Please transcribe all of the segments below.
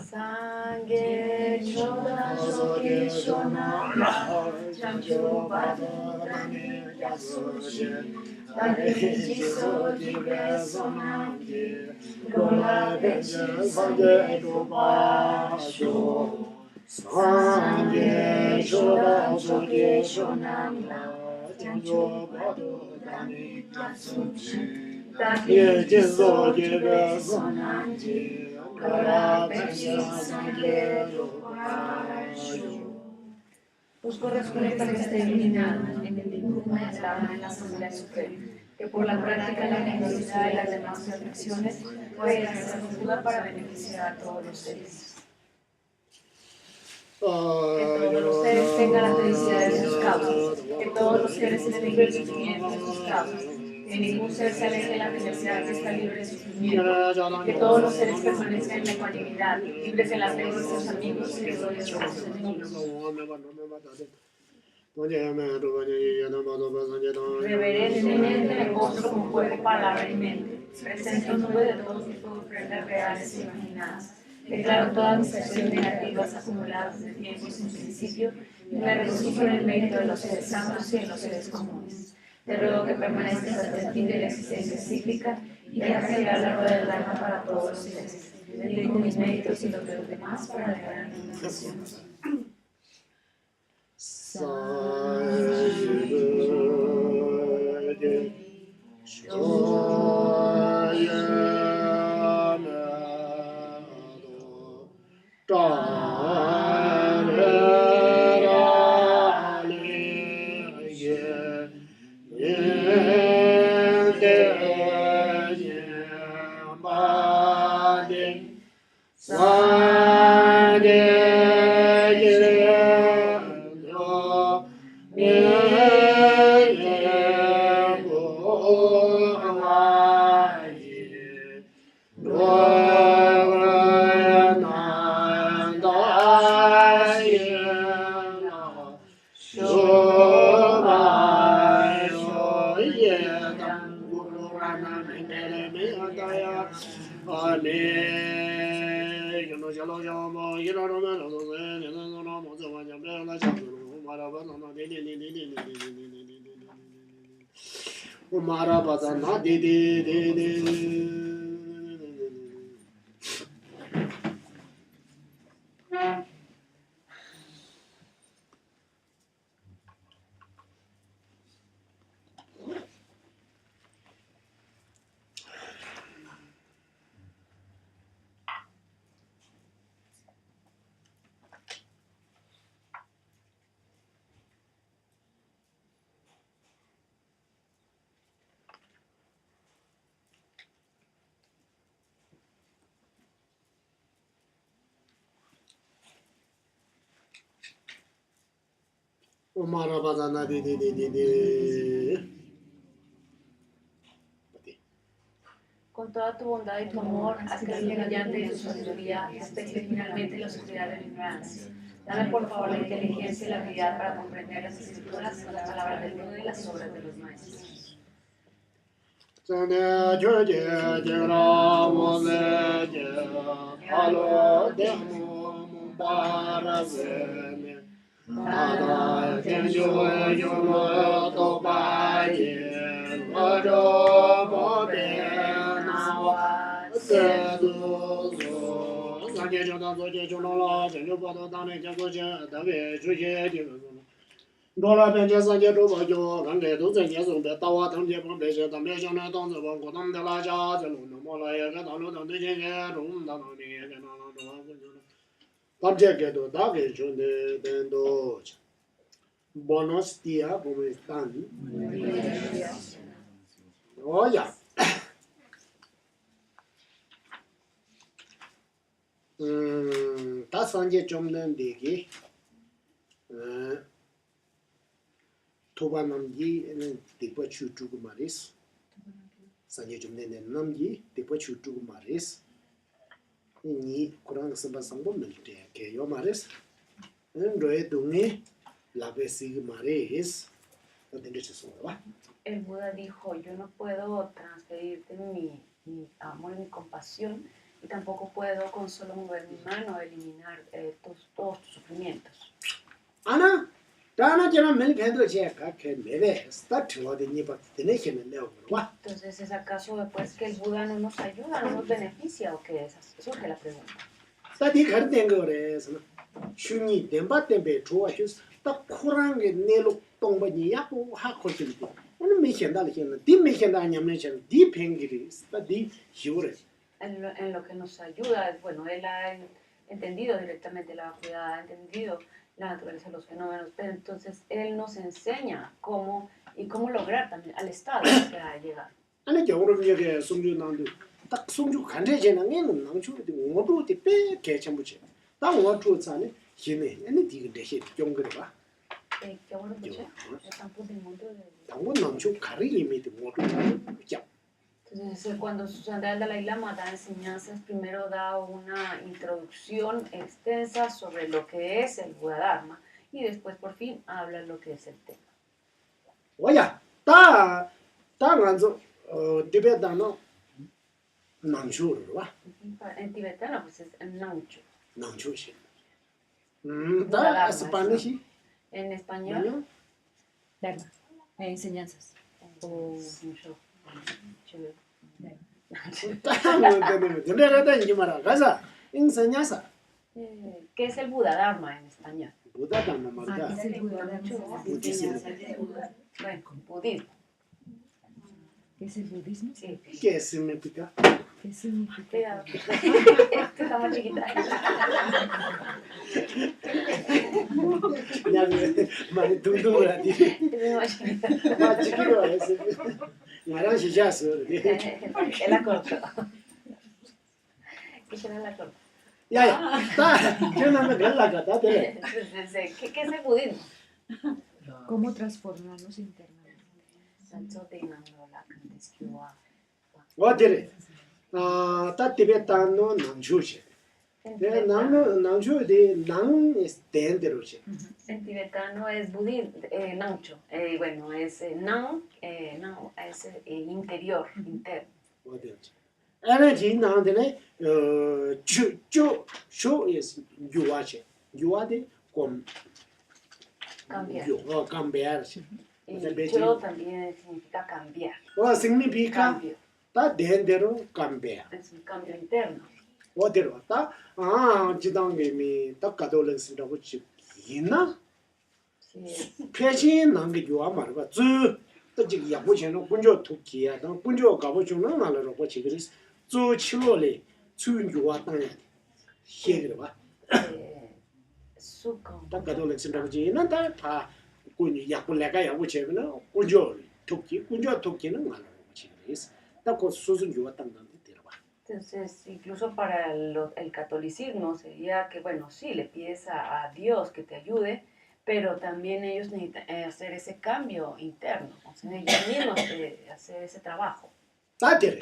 Sangye choda soke shona chancho bado dane yasushi dane jiso jibe sonamge gola benji sangye doba sho Sangye choda soke shona chancho bado dane yasushi dane jiso jibe sonamge Busco respuesta que esté iluminada en el dibujo de la en la Asamblea Suprema, que por la práctica de la generosidad y las demás perfecciones puede ejercer ayuda para beneficiar a todos los seres. Que todos los seres tengan la felicidad de sus causas, que todos los seres estén libres de sufrimiento de sus causas, que ningún ser se aleje de la felicidad que está libre de sufrimiento, que todos los seres permanezcan en la ecuanimidad, libres de la apego de sus amigos y del odio de sus enemigos. Reverentemente me postro con cuerpo, palabra y mente. Presento en nombre de todos mis ofrendas reales e imaginadas. Declaro todas mis acciones negativas acumuladas desde tiempo sin principio y me regocijo en el mérito de los seres santos y en los seres comunes. Te ruego que permanezcas hasta el fin de la existencia cíclica y dejas girar la rueda del alma para todos los seres. Dedico mis méritos y los de los demás para la gran iluminación. Con toda tu bondad y tu amor, haz que el brillante de tu sabiduría despeje finalmente la oscuridad de la ignorancia. Dame por favor la inteligencia y la habilidad para comprender las escrituras, las palabras del mundo y las obras de los maestros. Dola benje sanje doba jo range do zen yeso be tawa tam je pon be je tam je na tong ze bon ko tam de la ja ze lu no mo la ye ga da lu de je ge rum da no ni ge na na do wa jo tam je ge do da ge jo de den do buenos días ¿cómo están? Oya ta sanje chom den de ge Toba namgi depa chuchu maris. Sanje jumne namgi depa chuchu maris. Ni kurang samba sambo melte ke yo maris. Roe dungi la besi maris. No tendré eso, ¿va? El Buda dijo, yo no puedo transferirte mi amor y mi compasión, y tampoco puedo con solo mover mi mano eliminar todos tus sufrimientos. Ana, Dana llama mel pedro checa que me ve, está chulo de ni para tener que me leo, ¿va? Entonces, ¿es acaso pues que el Buda no nos ayuda, no nos beneficia o qué es? Surge la pregunta. Está di car tengo res, ¿no? Shuni demba tembe chua chus, está kurang que nelo tongba ni ya po ha ko chili. No me sienta la gente, di me sienta aña me sienta, di pengiri, está di jure. En lo que nos ayuda es, bueno, él ha entendido directamente la vacuidad, ha entendido la naturaleza de los fenómenos, pero entonces él nos enseña cómo lograr también al estado que ha llegado. Ana que ahora que sonju nandu, tak sonju kante jena ngen nangchu de ngodo de pe ke chambuche. Ta ngo chu tsane, hine, ene di de he yongre ba. ¿Qué bueno, escuché? Estamos en el mundo de... Tango nangchu kari yime de ngodo ya. Entonces, cuando su santidad el Dalai Lama da enseñanzas, primero da una introducción extensa sobre lo que es el Buda Dharma y después, por fin, habla lo que es el tema. Oya, ta nganzo tibetano nangchu ba. En tibetano, pues es Nangcho. Nangchu shi. Ta Spanish. En español, Dharma. Enseñanzas. Nangcho. ¿Qué es el Buda Dharma en español? Buda Dharma marca. ¿Qué es el Buda Dharma? Budismo. Bueno, budismo. ¿Qué es el budismo? Sí. ¿Qué significa? ¿Qué significa? Cuidado. Esta está más chiquita. Ya me dura ti. Es más chiquita. Más chiquito es. Marán si ya se. Él la cortó. Quisiera la cortó. Ya. Ta, yo no me veo la gata de. Entonces, ¿qué es el budismo? ¿Cómo transformarnos internamente? Otere. Ta tibetano nangchu shi. De nangchu de nang es dentro shi. En tibetano es budismo, Nangcho. Bueno, es Nang, Nang es interior, interno. Otere. Energy nang de ne chu es yuwa shi. Yuwa de con Cambiar. Cambiar shi. Y yo también significa cambiar. O significa Cambio. ta dentro cambiar. Es un cambio interno. 어디로 왔다? 지당님이 딱 가도를 쓰라고 있나? Sí, es. 패신 난게 요아 말고 주 뜻이 야보셔는 군조 토끼야. 너 군조 가보주는 말로 같이 그래서 주 치료를 주인 요아 땅에 해결해 봐. Su 딱 가도를 쓰라고 있는 다 군이 약불래가 야보셔는 군조 토끼는 말로 같이 그래서 딱그 수준 요아 땅에 Entonces, incluso para el catolicismo sería que, bueno, sí, le pides a Dios que te ayude, pero también ellos necesitan hacer ese cambio interno, o sea, ellos mismos hacer ese trabajo. 다들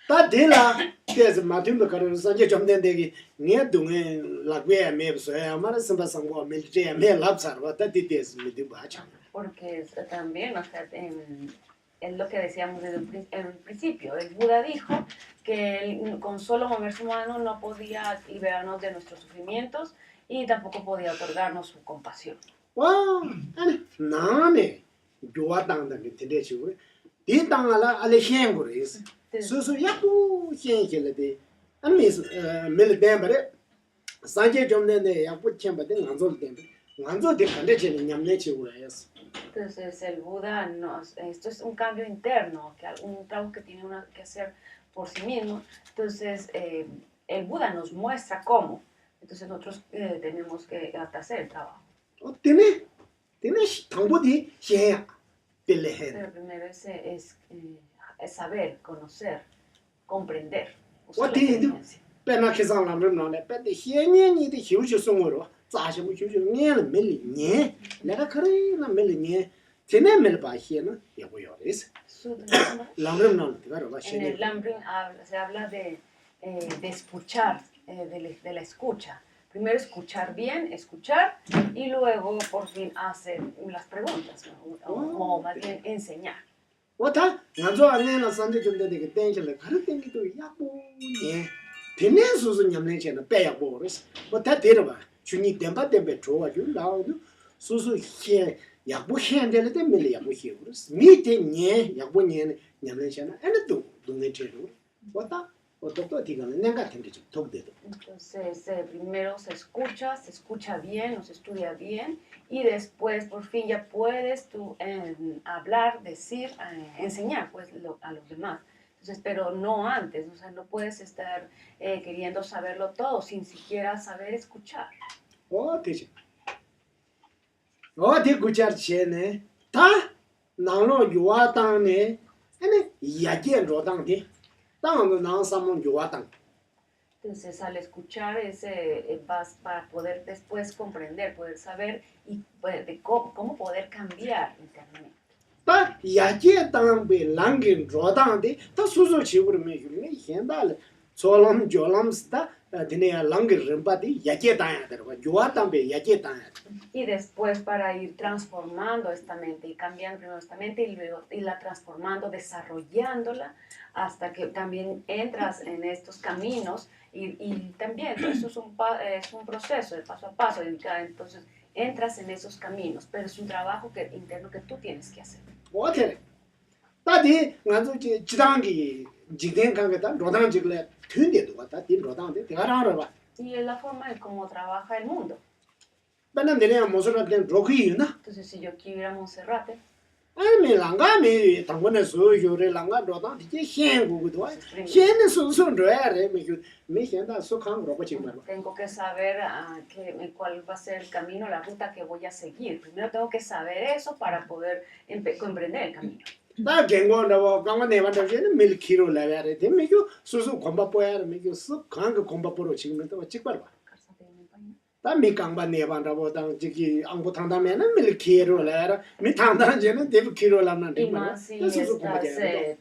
다들라 그래서 마틴도 가르는 산제 좀 된데기 네 동에 라괴 매브서야 말은 상고 밀제 매 랍사르와 다디데스 미디 바차 Porque también, o sea, es lo que decíamos desde el principio. El Buda dijo que él, con solo mover su mano no podía liberarnos de nuestros sufrimientos y tampoco podía otorgarnos su compasión. 와 아니 나네 요아당다 그때 지고 이 땅알아 알레 현고레스 소소 야부 현현레데 아미스 밀데버레 산제 좀 된데 야부 쳔바데 난졸 된데 난졸 데 간데 제는 냠내 지고레스 Entonces el Buda, esto es un cambio interno, un trabajo que tiene uno que hacer por sí mismo. Entonces el Buda nos muestra cómo. Entonces nosotros tenemos que hacer el trabajo. tiene 당보디 해야 빌레해 Pero primero es saber, conocer, comprender. What usar la do you do? inteligencia. 빼나 계산하면 나네 빼데 해년이데 휴지 송으로 자시고 휴지 년 밀리 년 내가 그래나 밀리 년 tiene mel bajena, ya voy a ver eso. Lambrim no, claro, va a En el Lambrim se habla de escuchar, de la escucha. Primero escuchar bien, escuchar, y luego por fin hacer las preguntas, ¿no? O más bien enseñar. Wata, ngazo ane na sanje jumde de tension le kar tengi to ya bo ye. Pene su su nyamne chen pe ya bo res. Wata de ba, chuni demba dembe trowa ju lao no. Su su he ya bo hen de le de mele ya bo he res. Mi te nye ya bo nye nyamne chen ane do ne che ro. Wata, wata to ti ga ne nga tengi tok de. Entonces, primero se escucha bien, o se estudia bien, y después por fin ya puedes tú hablar, decir, enseñar pues, a los demás. Entonces, pero no antes, o sea, no puedes estar queriendo saberlo todo sin siquiera saber escuchar. Oh, te. Oh, te escuchar chene. Ta, na no yuwa tang ne. Ane ya jian ro tang de. Tang no na samon yuwa tang. Entonces, al escuchar vas para poder después comprender, poder saber y de cómo poder cambiar internamente. Ta ya jian tang be langin ro tang de. Ta su su chi gur me yu me hian da le. Solam jolam sta tene langin rimpa de ya jian tang ya de ro. Yuwa tang be ya jian tang ya. Y después para ir transformando esta mente y cambiando primero esta mente y luego irla transformando, desarrollándola hasta que también entras en estos caminos y también eso es un proceso de paso a paso, entonces entras en esos caminos, pero es un trabajo interno que tú tienes que hacer. Oke. Ta di ngazo chi chidang gi jigden kang ga ta rodang jigle thun de do ta di rodang de ga ra ba. Y es la forma de cómo trabaja el mundo. Banan de ne mo so ra den rogi na. Entonces si yo quiero ir a Monserrate, Ai me langa me tang ne so yo re langa rodang di hien gu gu do. Hien ne so so ro re me hien da so kang ro ba chi ma. tengo que saber cuál va a ser el camino, la ruta que voy a seguir. Primero tengo que saber eso para poder comprender el camino. Da gengo na ba kang ne ba da je ne mil kilo la ya re de me yo so so komba po ya me yo so kang komba po ro chi me to chi ba. 다 미강바 네반다보 당 지기 안고 당다면은 밀키로 라라 미 당다는제는 데브 키로라는 Y más si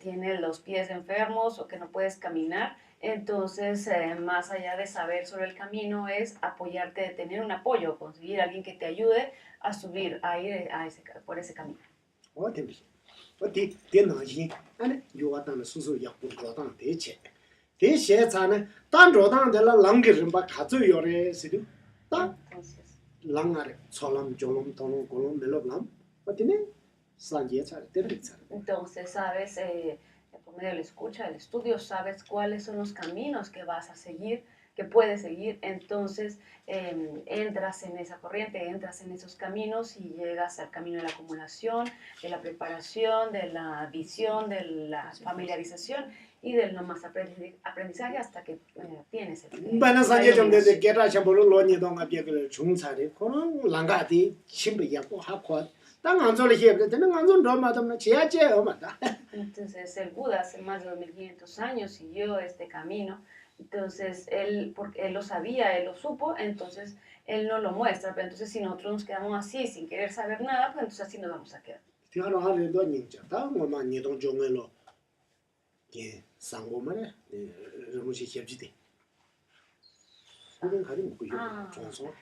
tienes los pies enfermos o que no puedes caminar, entonces más allá de saber sobre el camino es apoyarte, de tener un apoyo, conseguir a alguien que te ayude a subir, a ir por ese camino. 어디电脑지 아니 요가다는 수수 약부 조당 대체 대체자는 단 조당들라 랑기름 바 가져 요래 시도 다 랑아래 솔람 졸롬 도노 골롬 멜로람 어디네 산제차 데르차 Entonces sabes, por medio de la escucha, del estudio, sabes cuáles son los caminos que vas a seguir, que puedes seguir, entonces entras en esa corriente, entras en esos caminos y llegas al camino de la acumulación, de la preparación, de la visión, de la familiarización y del no más aprendizaje hasta que tienes el Bana sanje 정도 되 게라 샴보로 로니 동아 비글 중사리 코는 랑가디 심비야 고 하코 땅 안절이 해 되는 안전 로마도 지야제 엄마다. Entonces el Buda hace más de 2500 años siguió este camino. Entonces porque él lo sabía, él lo supo, entonces él no lo muestra, pero entonces si nosotros nos quedamos así sin querer saber nada, pues entonces así nos vamos a quedar. 티하로 하려도 닝자 다 뭐마 니동 종엘로 예 상고만에 무시 협지대 그런 가리 먹고 요 종소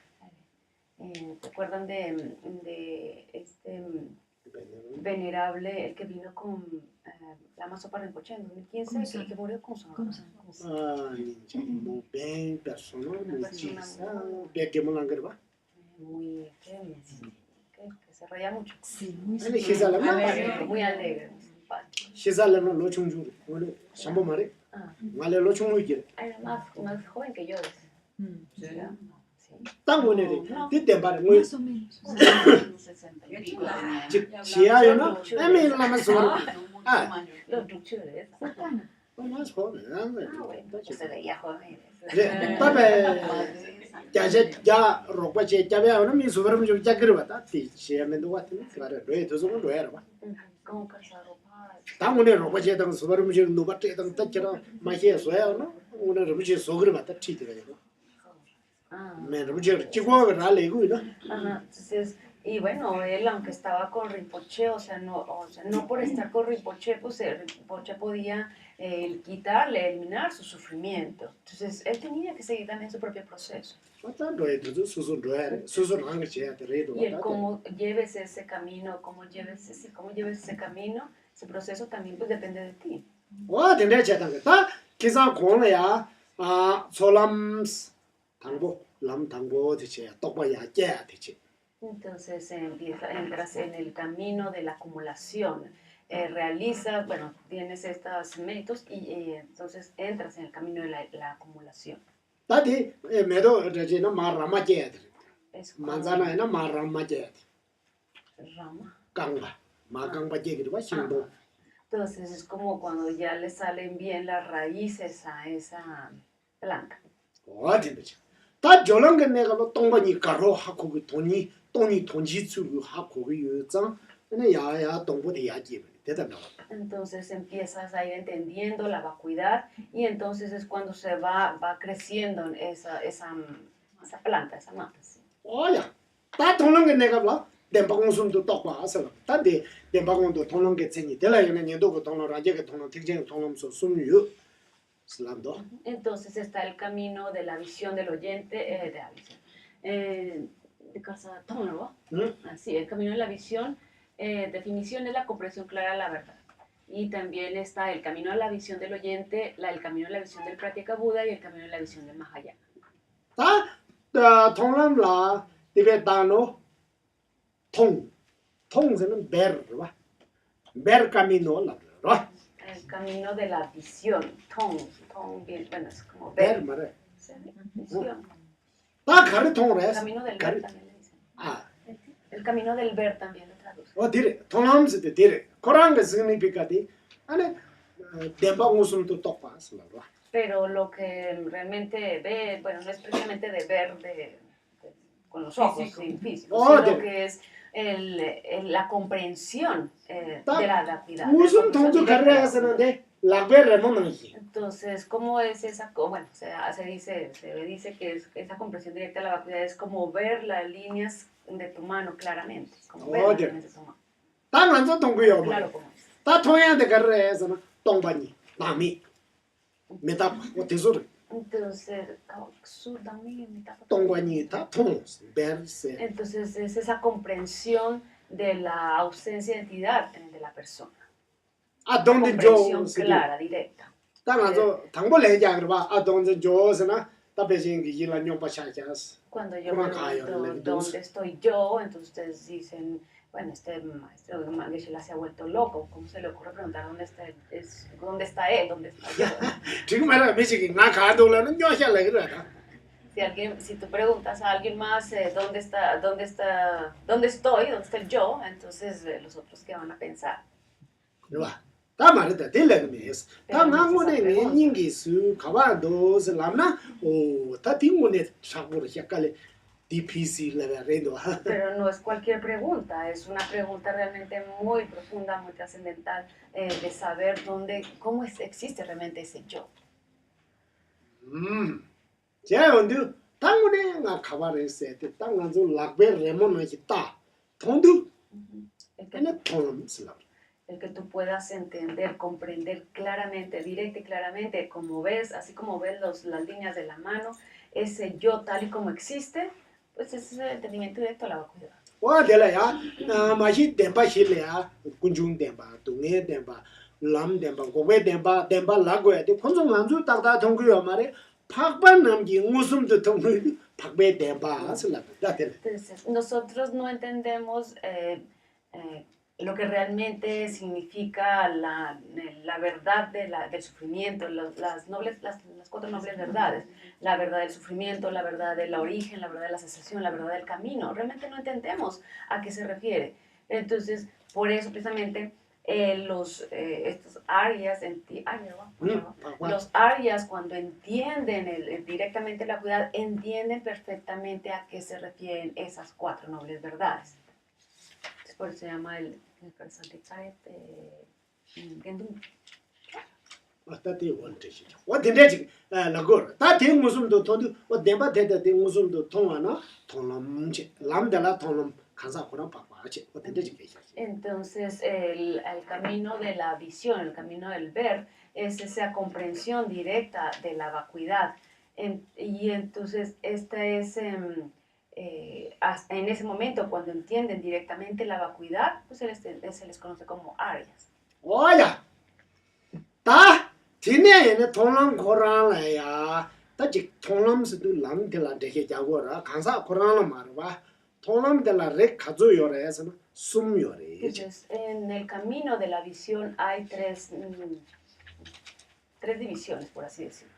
¿te acuerdan de este venerable, el que vino con Lama Zopa Rinpoche en 2015, el que murió con su 닌자 뭐 뱅 persona muy que se reía mucho. Sí, muy Muy alegre. 시살레는 로충주 원래 샴보 말에 말에 로충을 이게 Era más joven que yo. 땅 원래래 그때 말에 뭐 más o menos. 지하요나 에메라만 소아 Los duchures. más joven Se veía joven. papá ya ropa che ya veo no mi superme yo ya creo bata ti che me do guate claro lo he todo lo era ba ¿Cómo calzar ropa? 당원에 ropa che 당 superme yo no bate 당 딱처럼 마시에 소야 no 오늘 ropa che 소그려 bata ti de me ropa che chi고 ra le gu no Entonces Y bueno, él, aunque estaba con Rinpoche, o sea, no por estar con Rinpoche, pues Rinpoche podía quitarle, eliminar su sufrimiento. Entonces, él tenía que seguir también su propio proceso. Y el cómo lleves ese camino, cómo lleves ese camino, ese proceso también pues depende de ti. Entonces entras en el camino de la acumulación, realizas, bueno, tienes estos méritos y entonces entras en el camino de la acumulación. Es como rama. Entonces es como cuando ya le salen bien las raíces a esa planta. Entonces empiezas a ir entendiendo la vacuidad y entonces es cuando se va creciendo esa planta, esa mata. ¿Sí? Entonces está el camino de la visión del oyente, de casa Tonlo. Así, el camino de la visión, definición es la comprensión clara de la verdad. Y también está el camino de la visión del oyente, el camino de la visión del Pratyeka Buda y el camino de la visión del Mahayana. El camino de la visión, bien, bueno, es como ver. Visión. El camino del ver también le dicen. El camino del ver también lo traduce. Pero lo que realmente ve, bueno, no es precisamente de ver con los ojos físicos, sino que es la comprensión de la actividad. Entonces, ¿cómo es esa? Bueno, se dice que esa comprensión directa de la vacuidad es como ver las líneas de tu mano claramente. Como ver las líneas de tu mano. Claro, como es. Entonces es esa comprensión de la ausencia de identidad de la persona. Comprensión clara, directa. Cuando yo pregunto dónde estoy yo, entonces ustedes dicen, bueno, este maestro Geshe-la se ha vuelto loco. ¿Cómo se le ocurre preguntar dónde está él? ¿Dónde está yo? Si tú preguntas a alguien más dónde estoy el yo, entonces los otros qué van a pensar. Pero no es cualquier pregunta, es una pregunta realmente muy profunda, muy trascendental, de saber cómo existe realmente ese yo. El que tú puedas entender, comprender claramente, directa y claramente, como ves, así como ves las líneas de la mano, ese yo tal y como existe, pues ese es el entendimiento directo de la vacuidad. Entonces, nosotros no entendemos lo que realmente significa la verdad del sufrimiento, las cuatro nobles verdades, la verdad del sufrimiento, la verdad del origen, la verdad de la cesación, la verdad del camino. Realmente no entendemos a qué se refiere. Entonces, por eso precisamente estos aryas, los aryas cuando entienden directamente la vacuidad, entienden perfectamente a qué se refieren esas cuatro nobles verdades. Por eso se llama el Santikayat Gendum. 간사 고랑 바빠지 어떤데 지게 Entonces, el camino de la visión, el camino del ver, es esa comprensión directa de la vacuidad. Y entonces, esta es, en ese momento, cuando entienden directamente la vacuidad, pues se les conoce como Aryas. 오야 다 지내에는 통람 고랑라야 다지 통람스도 남들라 되게 자고라 간사 고랑라 말봐 통람들라 렉 가져요래서 숨요래 Entonces, en el camino de la visión hay tres divisiones, por así decirlo.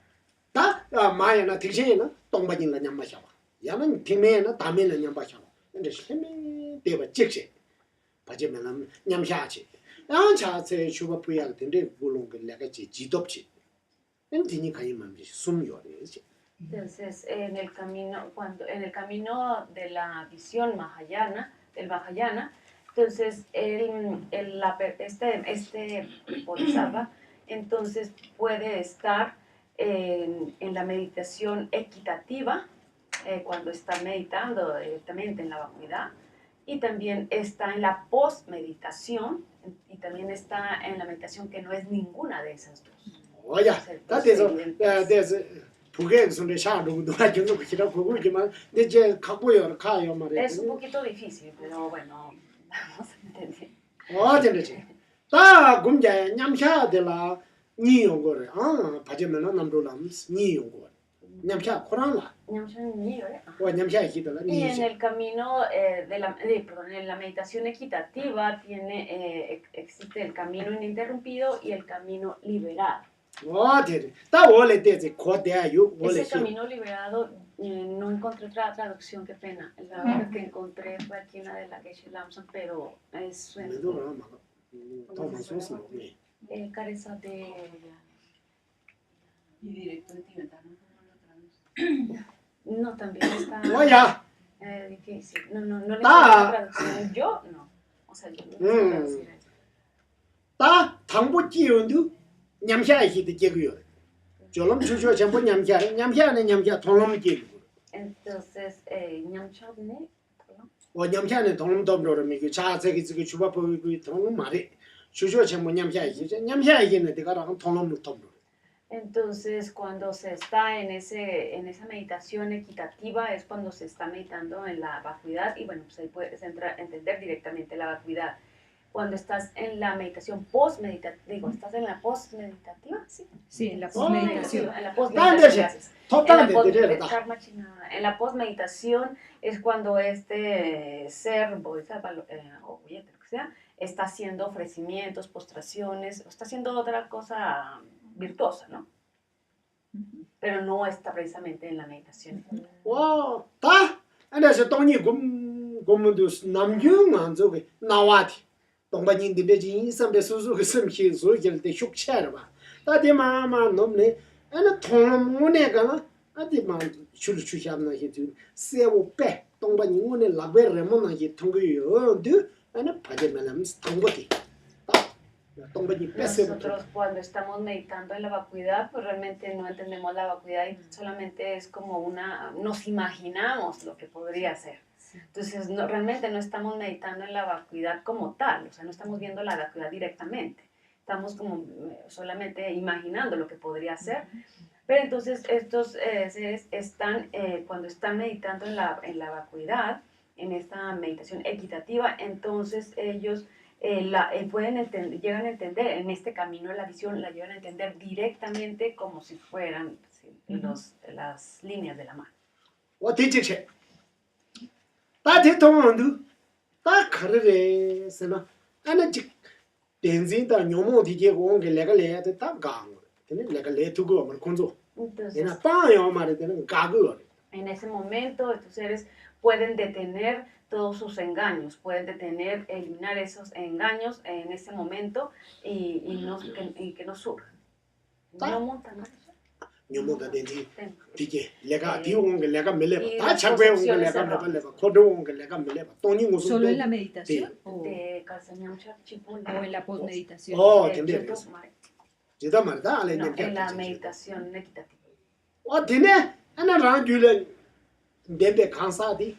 다 마야나 대신에는 동바진라 냠마샤와 야는 팀에는 다면은 냠바샤와 근데 힘이 되버 직시 바지면은 냠샤치 양차세 슈바 부야가 된데 불롱게 내가지 지덥지 엔티니 가이만 숨요래지 Entonces, en el camino de la visión Mahayana, del Mahayana, entonces este Bodhisattva entonces puede estar en la meditación equitativa, cuando está meditando directamente en la vacuidad, y también está en la post-meditación, y también está en la meditación que no es ninguna de esas dos. 오야 다 돼서 두개 손에 샤르고 도와주는 거 싫어 보고지만 이제 갖고요 가요 말이야 Es un poquito difícil, pero bueno, vamos a entender. 어제지 다 군제 냠샤들라 니용거를 바지면은 남도람 니용거 냠샤 코란라 와 냠샤 히들라 Y en 니 el camino perdón, en la meditación equitativa existe el camino ininterrumpido y el camino liberado. 어제 다 원래 때지 고대요 원래 Ese camino liberado no encontré otra traducción, qué pena. La verdad que encontré fue aquí una de la Geshe Lamson, pero es 메도라 막 도마소스 careza de... Y directo en tibetano, ¿cómo lo traduce? No, también está 뭐야 difícil. No le Ah. encontré traducción. Yo no. O sea, yo no sé traducir eso. 다 당보 지원도 냠샤 히드 제고요 졸음 주저 전부 냠샤는 냠샤 통놈 지 Entonces, Nyamcha viene, 와 냠샤는 통놈 dobro를 미기 자세기 지고 주바 보고 통놈 말이 주저 전부 냠샤 히는 내가랑 통놈 dobro. entonces cuando se está en esa meditación equitativa es cuando se está meditando en la vacuidad y bueno, pues ahí puedes entender directamente la vacuidad. Cuando estás en la meditación post-meditativa, ¿estás en la post-meditativa? Sí. Sí, en la posmeditación. En la post-meditación, gracias. En la post-meditación es cuando este ser, bodhisattva o huyete, lo que sea, está haciendo ofrecimientos, postraciones, o está haciendo otra cosa virtuosa, ¿no? Pero no está precisamente en la meditación. 와, 다 안에서 동이 고문도 남중 안 저기 나와티. 동반인들의 인삼의 수수가 섬히 소리를 때 슉차라 봐. 다디마마 넘네. 아니 통문에가나 아디마 출출샤나 히도 세고 빼. 동반인문에 라베레모나 히 통고요. 드 아니 파제멜람 통고티. Nosotros cuando estamos meditando en la vacuidad, pues realmente no entendemos la vacuidad y solamente es como nos imaginamos lo que podría ser. Entonces realmente no estamos meditando en la vacuidad como tal, o sea, no estamos viendo la vacuidad directamente, estamos como solamente imaginando lo que podría ser. Pero entonces estos seres están, cuando están meditando en la vacuidad, en esta meditación equitativa, entonces ellos llegan a entender en este camino de la visión, la llegan a entender directamente como si fueran las líneas de la mano. 다 대통령도 다 가르래서나 아니 덴진다 녀모 디게고 온게 내가 내야 다 강. 근데 내가 내 두고 뭐 건조. 얘나 빠요 말에 되는 가고. En ese momento estos seres pueden detener todos sus engaños, pueden eliminar esos engaños en ese momento y que no surjan. No montan. 녀모가 된지 디게 내가 디온 게 내가 밀래 다 잡고 온 게 내가 밀래 코도 온게 내가 밀래 돈이 무슨 ¿Solo en la meditación o De Kalsanyamcha Chipul. en la posmeditación? 근데 지다 말다 알레 No, en la meditación equitativa. 디네 하나 랑 줄래 데베 간사디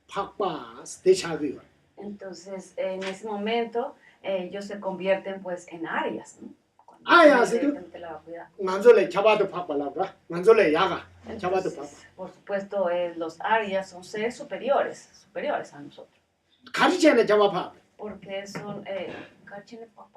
팍바스 대차비요. Entonces, en ese momento, ellos se convierten pues en áreas, ¿no? Cuando Ah, tienen sí, tú. directamente la vacuidad. 만솔에 잡아도 팍발라브라. 만솔에 야가 잡아도 팍. Entonces, por supuesto, los áreas son seres superiores a nosotros. 가르치는 잡아 팍. Porque son,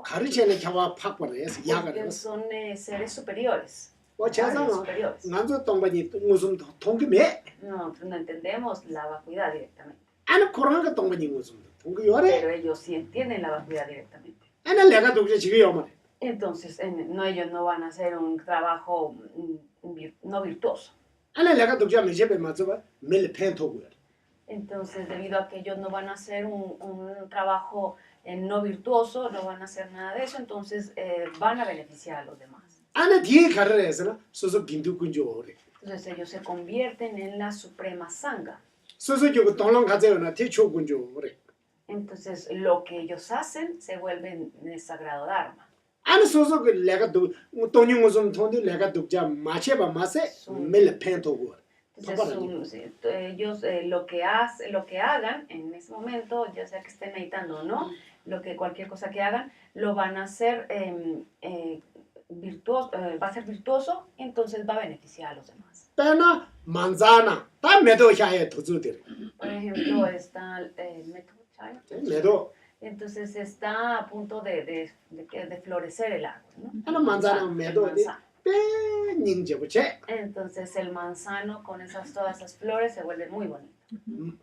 가르치는 잡아 팍발해서 porque 야가. son seres superiores. 뭐 Áreas 제사는 superiores. 만솔 동반이 무슨 동금에 Nosotros no entendemos la vacuidad directamente, 아니 그런 거 동반이 무슨 동금 요래. pero ellos sí entienden la vacuidad directamente. 아니 내가 독자 지금 요말. Entonces, no, ellos no van a hacer un trabajo no virtuoso. 아니 내가 독자 메제베 맞어봐. 밀 펜토고요. Entonces, debido a que ellos no van a hacer un trabajo no virtuoso, no van a hacer nada de eso, entonces van a beneficiar a los demás. 아니 뒤에 가르래서나 소소 긴두군조래. Entonces, ellos se convierten en la suprema sangha. 소소 저 동랑 가져요나 대초군조래. Entonces, lo que ellos hacen se vuelve en el sagrado dharma. 아니 소소 그 내가 돈이 무슨 돈이 내가 독자 마셔봐 마세 밀 펜토고. Entonces, ellos lo que hagan en ese momento, ya sea que estén meditando o no, cualquier cosa que hagan, lo van a hacer virtuoso, va a ser virtuoso, entonces va a beneficiar a los demás. 빼나 만자나 다 매도샤에 도주들. Por ejemplo, está método China. 매도 Entonces está a punto de florecer el árbol, ¿no? 하나 만자나 El 매도 manzano. 빼 닝제부체 Entonces el manzano con todas esas flores se vuelve muy bonito.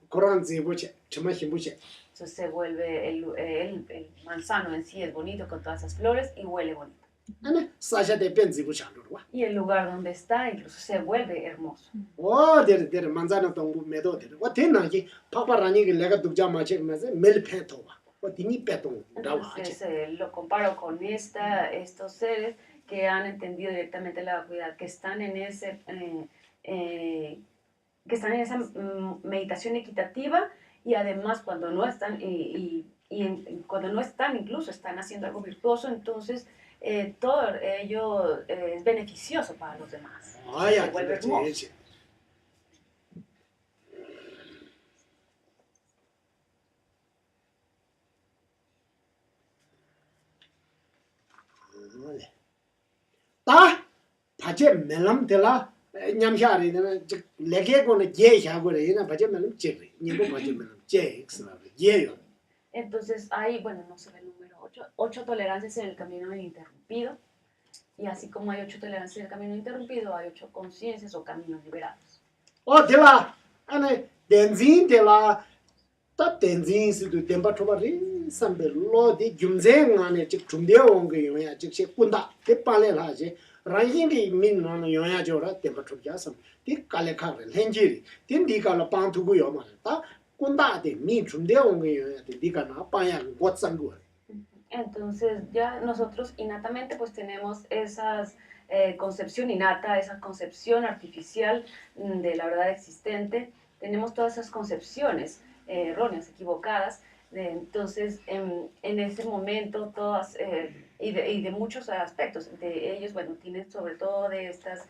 그런 제부체 정말 힘부체. Entonces se vuelve el manzano en sí es bonito con todas esas flores y huele bonito. 아니 사샤데 벤지부샤로 와. Y el lugar donde está incluso se vuelve hermoso. 데르 만자나 동부 매도들. 와 대나기 파파라니 그 내가 독자 마치면서 밀 펜토와. 와 디니 빼동 라와. Entonces lo comparo con estos seres que han entendido directamente la vacuidad, que están en esa meditación equitativa y además cuando no están cuando no están incluso están haciendo algo virtuoso, entonces todo ello es beneficioso para los demás. 아야 Se vuelve hermoso. 그렇지. 다 바제 멜람텔라 냠샤리는 레게고는 제샤고래나 바제 멜람 제리 니고 바제 멜람 제익스나 예요. Entonces hay, bueno, no sé el número 8 tolerancias en el camino ininterrumpido. Y así como hay 8 tolerancias en el camino ininterrumpido, hay 8 conciencias o caminos liberados. 데라 아니 덴진텔라 다 덴진스도 덴바토바리 삼벨로디 줌쟁 안에 즉 준비해온 게 요야 즉시 꾼다 대빨래라지 라인이 민노는 요야 줘라 덴바토자섬 디 깔레카르 렌지리 딘디가라 방투고 요마다 꾼다데 미 준비해온 게 요야 디가나 빠야 고상고. Entonces ya nosotros innatamente pues tenemos esas concepción innata, esa concepción artificial de la verdad existente, tenemos todas esas concepciones erróneas, equivocadas, entonces en ese momento todas, y de muchos aspectos, de ellos, bueno, tienen sobre todo de estas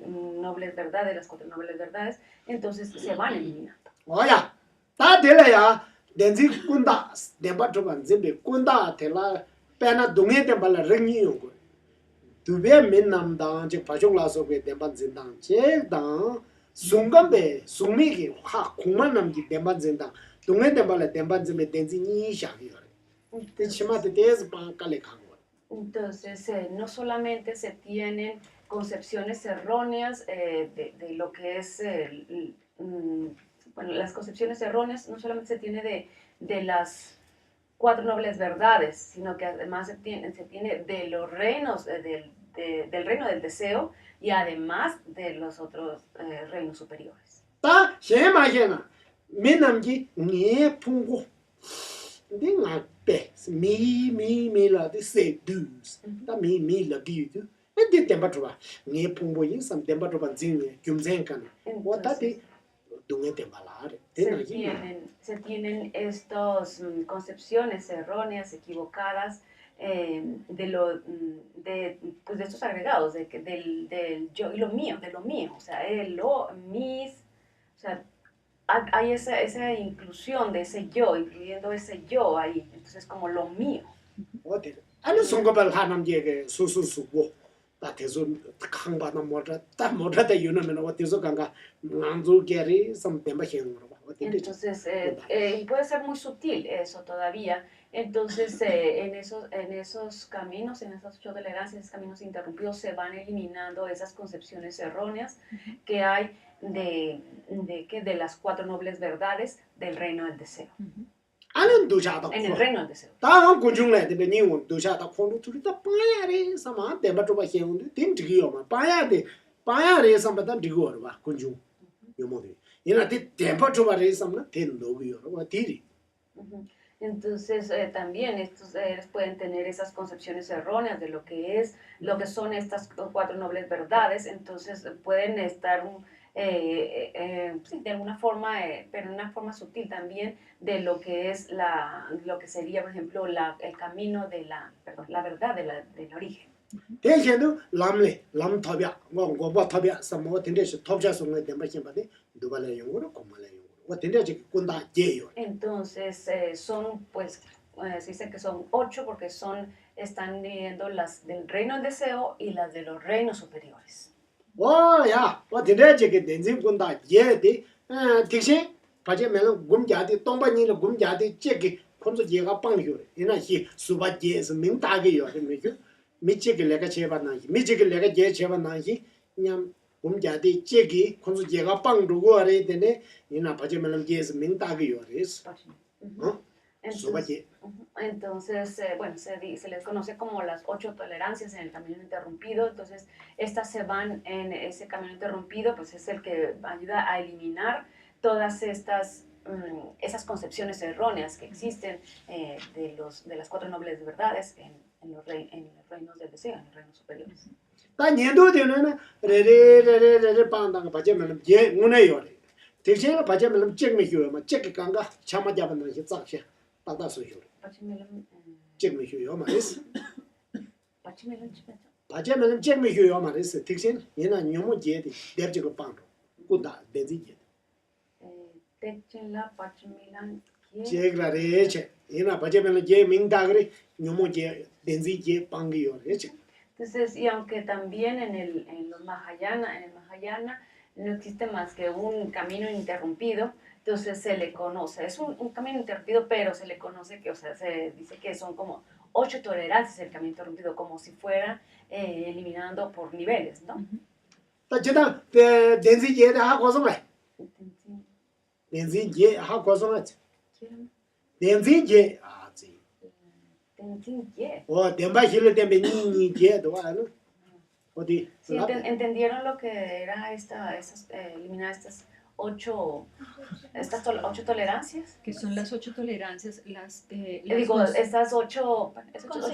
nobles verdades, las 4 nobles verdades, entonces se van eliminando. 오야 다 될래야 렌지 꾼다 덴바 조반 젬베 꾼다 될라 빼나 동에 덴발라 랭이 용고 두베 민남당 제 바종라서 그 덴반 진당 제당 숭감베 숭미기 화 공만 남기 덴반 진당 동에 덴발라 덴반 젬베 덴지니 샤기요 데 치마데 데스 방깔레 강고. Entonces no solamente se tienen concepciones erróneas de lo que es bueno, las concepciones erróneas no solamente se tiene de las 4 nobles verdades, sino que además se tiene de los reinos, del reino del deseo y además de los otros reinos superiores. 다 셰마셰나 민남기 니 풍고 딩아 베 미미미라 디세 두스 다 미미라 기두 엔디 템바트바 니 풍보 인삼 템바트바 진에 줌젠칸 와타티 동에 템발라레 se tienen estas concepciones erróneas, equivocadas de estos agregados, del yo y lo mío, o sea, mis, o sea, hay esa inclusión de ese yo, incluyendo ese yo ahí, entonces como lo mío. 어때? 아니 송거발 하남 얘기 수수수고 다 대소 강바나 뭐라 다 뭐라다 유나면 어때서 강가 난조 게리 좀 템바 행으로 봐. 어때? Entonces, y puede ser muy sutil eso todavía. Entonces, en esos caminos, en esas 8 tolerancias, esos caminos interrumpidos, se van eliminando esas concepciones erróneas que hay de las 4 nobles verdades del reino del deseo. 아는 두자다. En el reino del deseo. 다음 군중래 되면 니원 두자다 콘도 둘다 빠야래 사마 템바 좀 해운데 템지기요마 빠야래 삼바다 디고로 봐 군중 요모데 이나데 템바 좀 하래 삼나 텐도기요 봐 디리. Entonces, también estos seres pueden tener esas concepciones erróneas de lo que son estas 4 nobles verdades, entonces pueden estar sí, de alguna forma, pero en una forma sutil también, de lo que es lo que sería, por ejemplo, el camino de la verdad del origen. 대신도 람 탑이야 뭐 탑이야 삼모 텐데시 탑자 송에 템바 힘바데 두발에 용으로 고말에 용으로 뭐 텐데지 군다 제요. Entonces, son, pues, se dice que son 8 porque están viviendo las del reino del deseo y las de los reinos superiores. 와야 뭐 텐데지 그 덴진 군다 제데 대신 바제면은 곰자디 동반이는 곰자디 제기 콘소 제가 빵이요. 이나시 수바제스 명다게요. 그러니까 미치게 내가 제반나지 미치게 내가 제 제반나지 그냥 곰자디 제기 콘소 제가 빵 두고 하래 되네. 이나 바제면은 제스 명다게요. 그래서 수바제 Entonces, bueno, se les conoce como las 8 tolerancias en el camino interrumpido. Entonces, estas se van en ese camino interrumpido, pues es el que ayuda a eliminar todas esas concepciones erróneas que existen de las 4 nobles verdades en los reinos del deseo, en los reinos superiores. 다 년도 되는 레레레레레 빵당 바제면은 제 문에요. 대신에 바제면은 잭미효요. 막 잭이 간가 참아 잡는 게 짝샤. 따다소요. 잭미효요 말이스. 바제면은 잭미효요 말이스. 대신 얘는 너무 제디 대지고 빵도. 꾸다 대지제. Techela, Pachmilan, 제그라레체. 얘는 바제면은 제 민다그리 너무 제 대지제 빵기요. 그렇지. Entonces, y aunque también en el Mahayana no existe más que un camino interrumpido, entonces se le conoce, es un camino interrumpido, pero se le conoce que, o sea, se dice que son como 8 tolerancias el camino interrumpido, como si fuera eliminando por niveles, ¿no? 다지다 대지제에 하고 som에. 대지제 하고 som에. 대지제 아지. 템바 힐 템베 니니제도 아노. 어디? Sí, ¿entendieron lo que era eliminar estas 8 tolerancias? Que son las 8 tolerancias, Digo, estas 8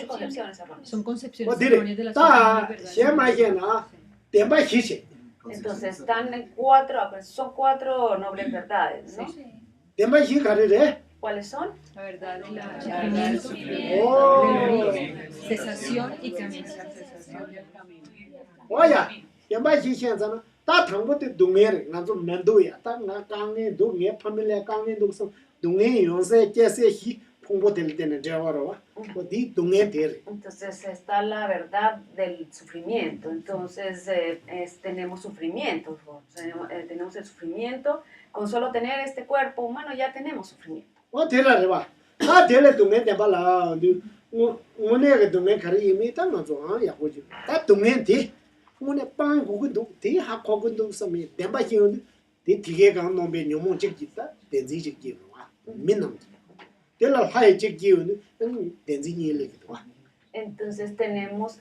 concepciones erróneas. son concepciones 어디래? erróneas de las 다 verdades. 시험하게나 템바 히시. Entonces son 4 nobles verdades, ¿no? 템바 히 가르래. ¿Cuáles son? La verdad de la 오. cesación y camino. 와야 템바 히 현자는 다 당부때 동해를 나도 면도야. 딱나 강에 동해 파밀레 강에 동서 동해 요새 제세 히 홍보될 때는 저거로 어디 동해 될. Entonces está la verdad del sufrimiento. Entonces tenemos sufrimiento. Tenemos el sufrimiento. Con solo tener este cuerpo humano ya tenemos sufrimiento. 어디라래 봐. 다 될래 동해 대발라. 오늘의 동해 가리 이미 땅은 좀 야고지. 다 동해 돼. 오늘 빵 고근도 돼 하고근도 섬이 대바 희운데 돼 되게 강 놈배 녀모 찍기다. 된지 찍기 와. 민남. 될라 하이 찍기운데 된지 일레기도 와. Entonces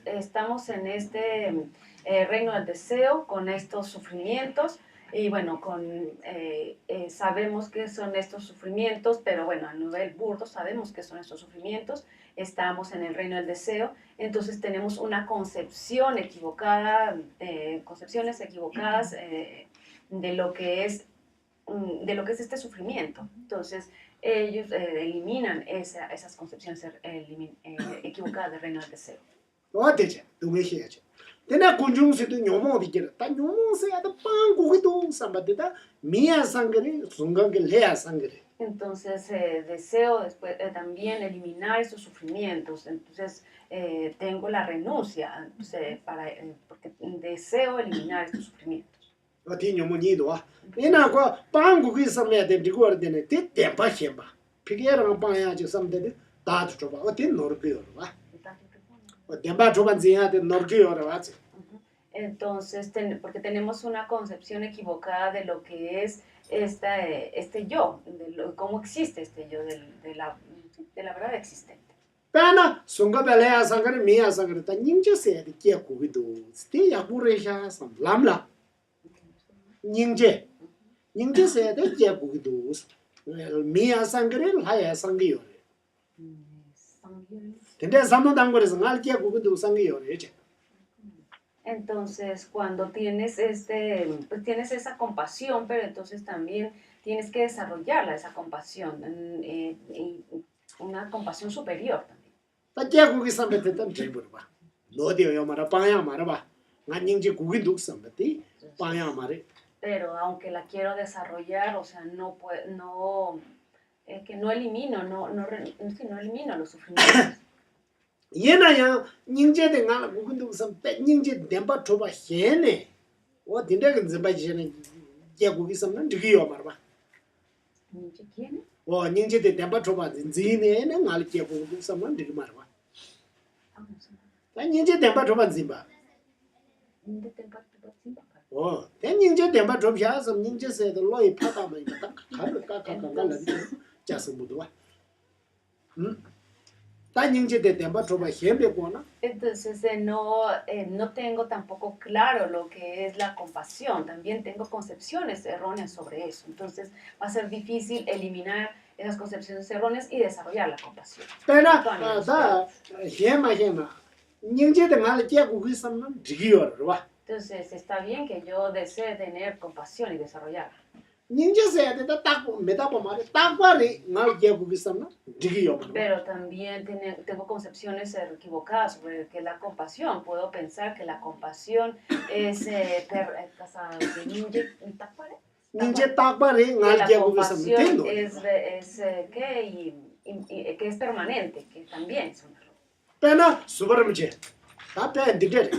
estamos en este reino del deseo con estos sufrimientos y bueno, sabemos que son estos sufrimientos, pero bueno, a nivel burdo sabemos que son estos sufrimientos, estamos en el reino del deseo, entonces tenemos una concepción equivocada, concepciones equivocadas de lo que es este sufrimiento. Entonces ellos eliminan esas concepciones equivocadas del reino del deseo. 어디지? 동해 해야지. Tena kunjungsi도 녀모디게 다 녀모세야도 빵고기도 삼바데다 미야 상그리 순간게 레야 상그리. Entonces deseo después también eliminar esos sufrimientos. Entonces tengo la renuncia porque deseo eliminar estos sufrimientos. 어디 녀모니도 와. 이나고 빵고기 삼야 돼 비고 되네. 대대바 셴바. 피게랑 빵야지 삼데데 다도 줘봐. 어디 노르고요 와. 대바 줘반지야 돼 노르고요 와. Entonces, porque tenemos una concepción equivocada de lo que es este yo, cómo existe este yo, de la verdad existente. Pena, sunga sangare miya sangare ta nyingje se de kia kugido. Ste ya buresha sam lamla. Nyingje se de kia kugido. Miya sangare laya sangiyo. Tende samno dangore sangal kia kugido sangiyo reche. Entonces, cuando tienes pues tienes esa compasión, pero entonces también tienes que desarrollarla, esa compasión, y una compasión superior también. Ta kugi sambete tam jibur ba. No dio yo mara paya mara ba. Nganyingje kugi duk sambete paya mare. Pero aunque la quiero desarrollar, o sea, que no elimino, no elimino los sufrimientos. Yena ya nyingje de ngala kugi duk sam pe nyingje demba thoba hene. O dinde gen zeba jene ya kugi sam nan digi yo mara ba. ¿Quién? O nyingje de demba thoba zine ne ngal kia kugi duk sam nan digi mara ba. Ta nyingje demba thoba zimba. 어, 대닝제 대바 좀 해서 닝제세도 로이 파다면 딱 가르 까까까까라 자서 무도와. 다 닝제 대바 좀 해배 보나? Entonces no tengo tampoco claro lo que es la compasión, también tengo concepciones erróneas sobre eso, entonces va a ser difícil eliminar esas concepciones erróneas y desarrollar la compasión. pero 다 해마 닝제 대말 깨고 있으면 지기요, 봐. Entonces está bien que yo desee tener compasión y desarrollarla. 닝제세야 딱 메다보 말에 딱 말이 날 깨고 있으면 지기요. Pero también tengo concepciones equivocadas sobre que la compasión. Puedo pensar que la compasión es 닝제 딱 말이 날 깨고 있으면 된다. que es permanente, que también es un error. pero 수바름제. 다 뺀디게.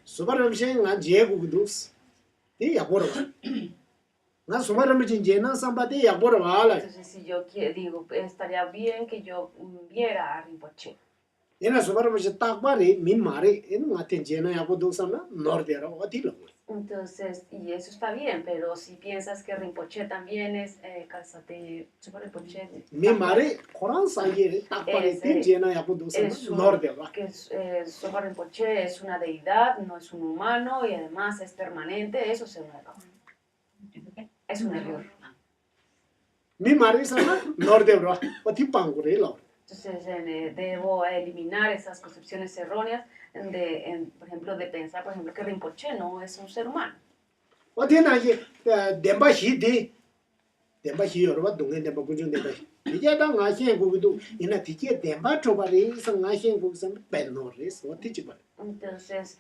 수바름제 난 제국도 이 야보라. 나 수바름제 제나 삼바데 야보라 와라. Entonces, si yo digo, estaría bien que yo viera a Rinpoche. 얘나 수바름제 딱 말이 민 말이 인 같은 제나 야보도 삼나 노르데라 어디로. Entonces, y eso está bien, pero si piensas que Rinpoche también es calzate, Super Rinpoche. 민 말이 코란 사이에 딱 말이 tin 제나 야보도 삼나 노르데라. Que Super Rinpoche es una deidad, no es un humano y además es permanente, eso es un error. Es un error. 민 말이 삼나 노르데라. 어디 방구래라. Entonces, debo eliminar esas concepciones erróneas, por ejemplo, de pensar, por ejemplo, que Rinpoche no es un ser humano. 어디나 이게 덴바히디 덴바히 여러분 동네 덴바 군중 덴바 이제 당 아시엔 고기도 이나 디게 덴바 초바리 상 아시엔 고기선 벤노레스 어디지 봐. Entonces,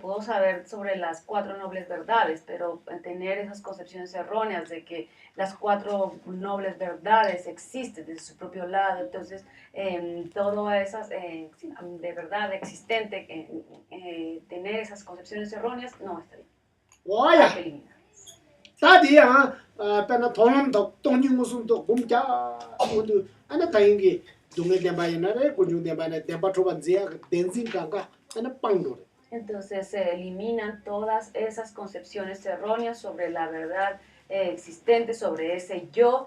puedo saber sobre las 4 nobles verdades, pero tener esas concepciones erróneas de que las 4 nobles verdades existen desde su propio lado, entonces todas esas de verdad existente, tener esas concepciones erróneas, no está bien. 와야 Hay que eliminarlas. 다디야 페나 돈도 돈이 무슨 또 공자 모두 아나 다행히 동네 덴바이나레 군중 덴바이나 덴바 초반지야 덴진 강가 아나 빵도레. Entonces se eliminan todas esas concepciones erróneas sobre la verdad existente, sobre ese yo,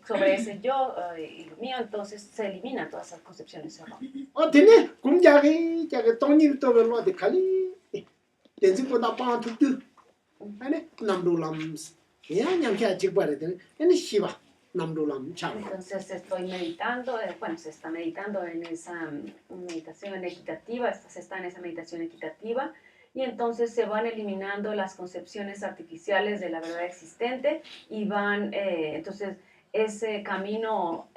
sobre ese yo y lo mío, entonces se eliminan todas esas concepciones erróneas. 어디네 공자기 자게 돈이 또 별로 어디 갈리 덴진 보다 빵투투 아니 남도람스 야 냥케 직바레 되네 아니 시바 남도람 참. Entonces estoy meditando, se está meditando en esa meditación equitativa, se está en esa meditación equitativa, y entonces se van eliminando las concepciones artificiales de la verdad existente y van, entonces ese camino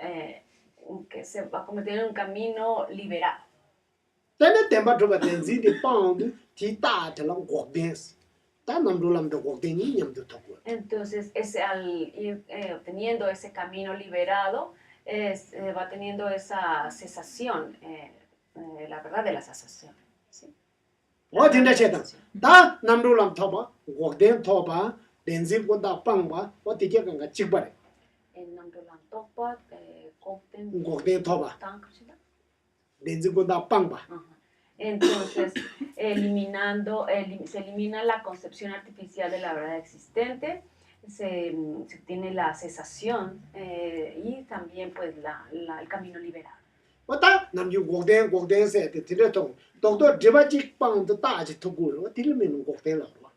que se va a convertir en un camino liberado. Tene temba troba tenzi de pound ti ta te la gokdens. Ta namdo lam de gokden ni nyam de tokwa. Entonces, al ir obteniendo ese camino liberado, va teniendo esa cesación, la verdad de la cesación. ¿Sí? Wa tinda chetan. Ta namdo lam thoba gokden thoba tenzi ko da pangba wa ti ke ganga chikbare. En Namdolan Topa, Copten, Gokden thoba Tankshida. tenzi ko da pangba. Ajá. Entonces, se elimina la concepción artificial de la verdad existente, se tiene la cesación y también pues el camino liberado. Wata namju gokden se te tire tong. Doktor jiba jik pang de ta ji togu ro ti le men gokden la ro.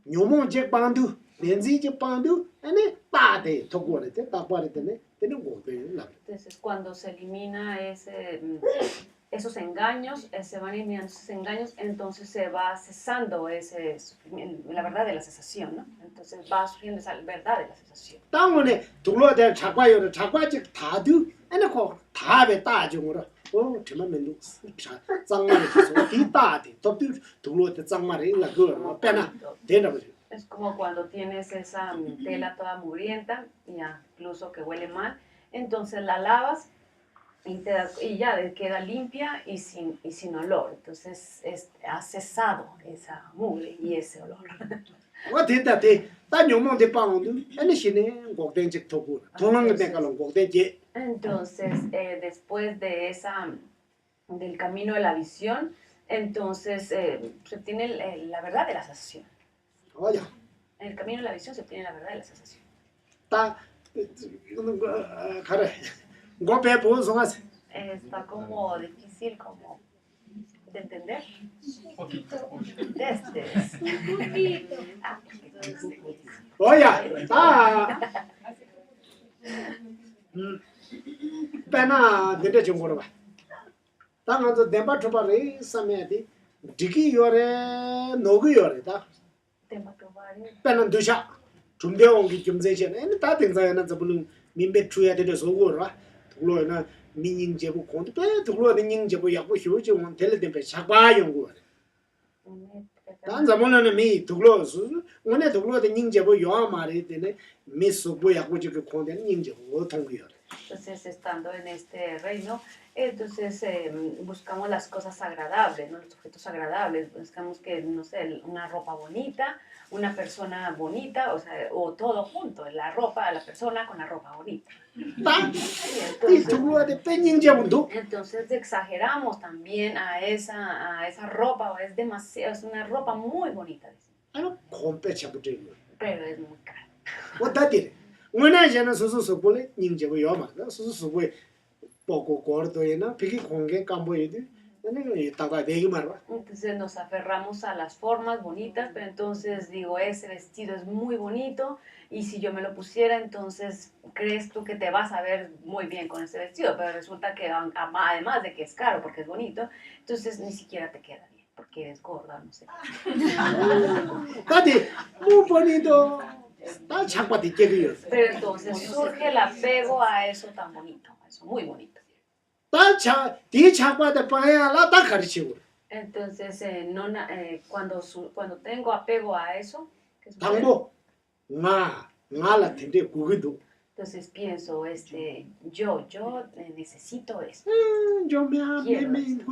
Nyomon jik pang du, tenzi jik pang du, ane ta de togu re te ta pa re te ne gokden la. Entonces, cuando se elimina esos engaños, se van eliminando esos engaños, entonces se va cesando la verdad de la cesación, ¿no? Entonces va surgiendo esa verdad de la cesación. 당원에 둘러대 작과요를 작과직 다두 아니고 다베 따중으로 정말 맨도 짱마리 이 따디 또 둘러대 짱마리 라 그거 빼나 되나 보지. Es como cuando tienes esa tela toda mugrienta, incluso que huele mal, entonces la lavas y ya queda limpia y sin olor. Entonces ha cesado esa mugre y ese olor. Entonces, después de del camino de la visión, entonces se obtiene la verdad de la cesación. En el camino de la visión se obtiene la verdad de la cesación. Está como difícil como de entender. Pena dede chungoro ba. Tanga zo demba tropa re samedi diki yore nogu yore ta. Pena dusha chumdeo ngi chumze chen en ta tengza na zabulu minbe chuya de sogo ra. Tulo na minning jebu kontu pe tulo de ning jebu yakbu hyuji won tele dembe shakba yongu. Dan zamonana mi tulo su one tulo de ning jebu yo ma re de ne mi su bu yakbu ji ko konde ning jebu wo tongu yore. Entonces, estando en este reino, entonces buscamos las cosas agradables, ¿no? Los objetos agradables, buscamos que, no sé, una ropa bonita, una persona bonita, o todo junto, la ropa, la persona con la ropa bonita. Entonces exageramos también a esa ropa, es una ropa muy bonita. Pero es muy cara. Una jana susu supole ninjebu yoma susu supole poco corto ena piki konge cambo yedi ene taga degi marwa. Entonces nos aferramos a las formas bonitas, pero entonces digo, ese vestido es muy bonito y si yo me lo pusiera, entonces crees tú que te vas a ver muy bien con ese vestido, pero resulta que además de que es caro porque es bonito, entonces ni siquiera te queda bien porque eres gorda, no sé. Tati, muy bonito. Pero entonces surge el apego a eso tan bonito, a eso muy bonito. Entonces, cuando tengo apego a eso, ¿qué sucede? Entonces pienso, yo necesito esto. Quiero esto.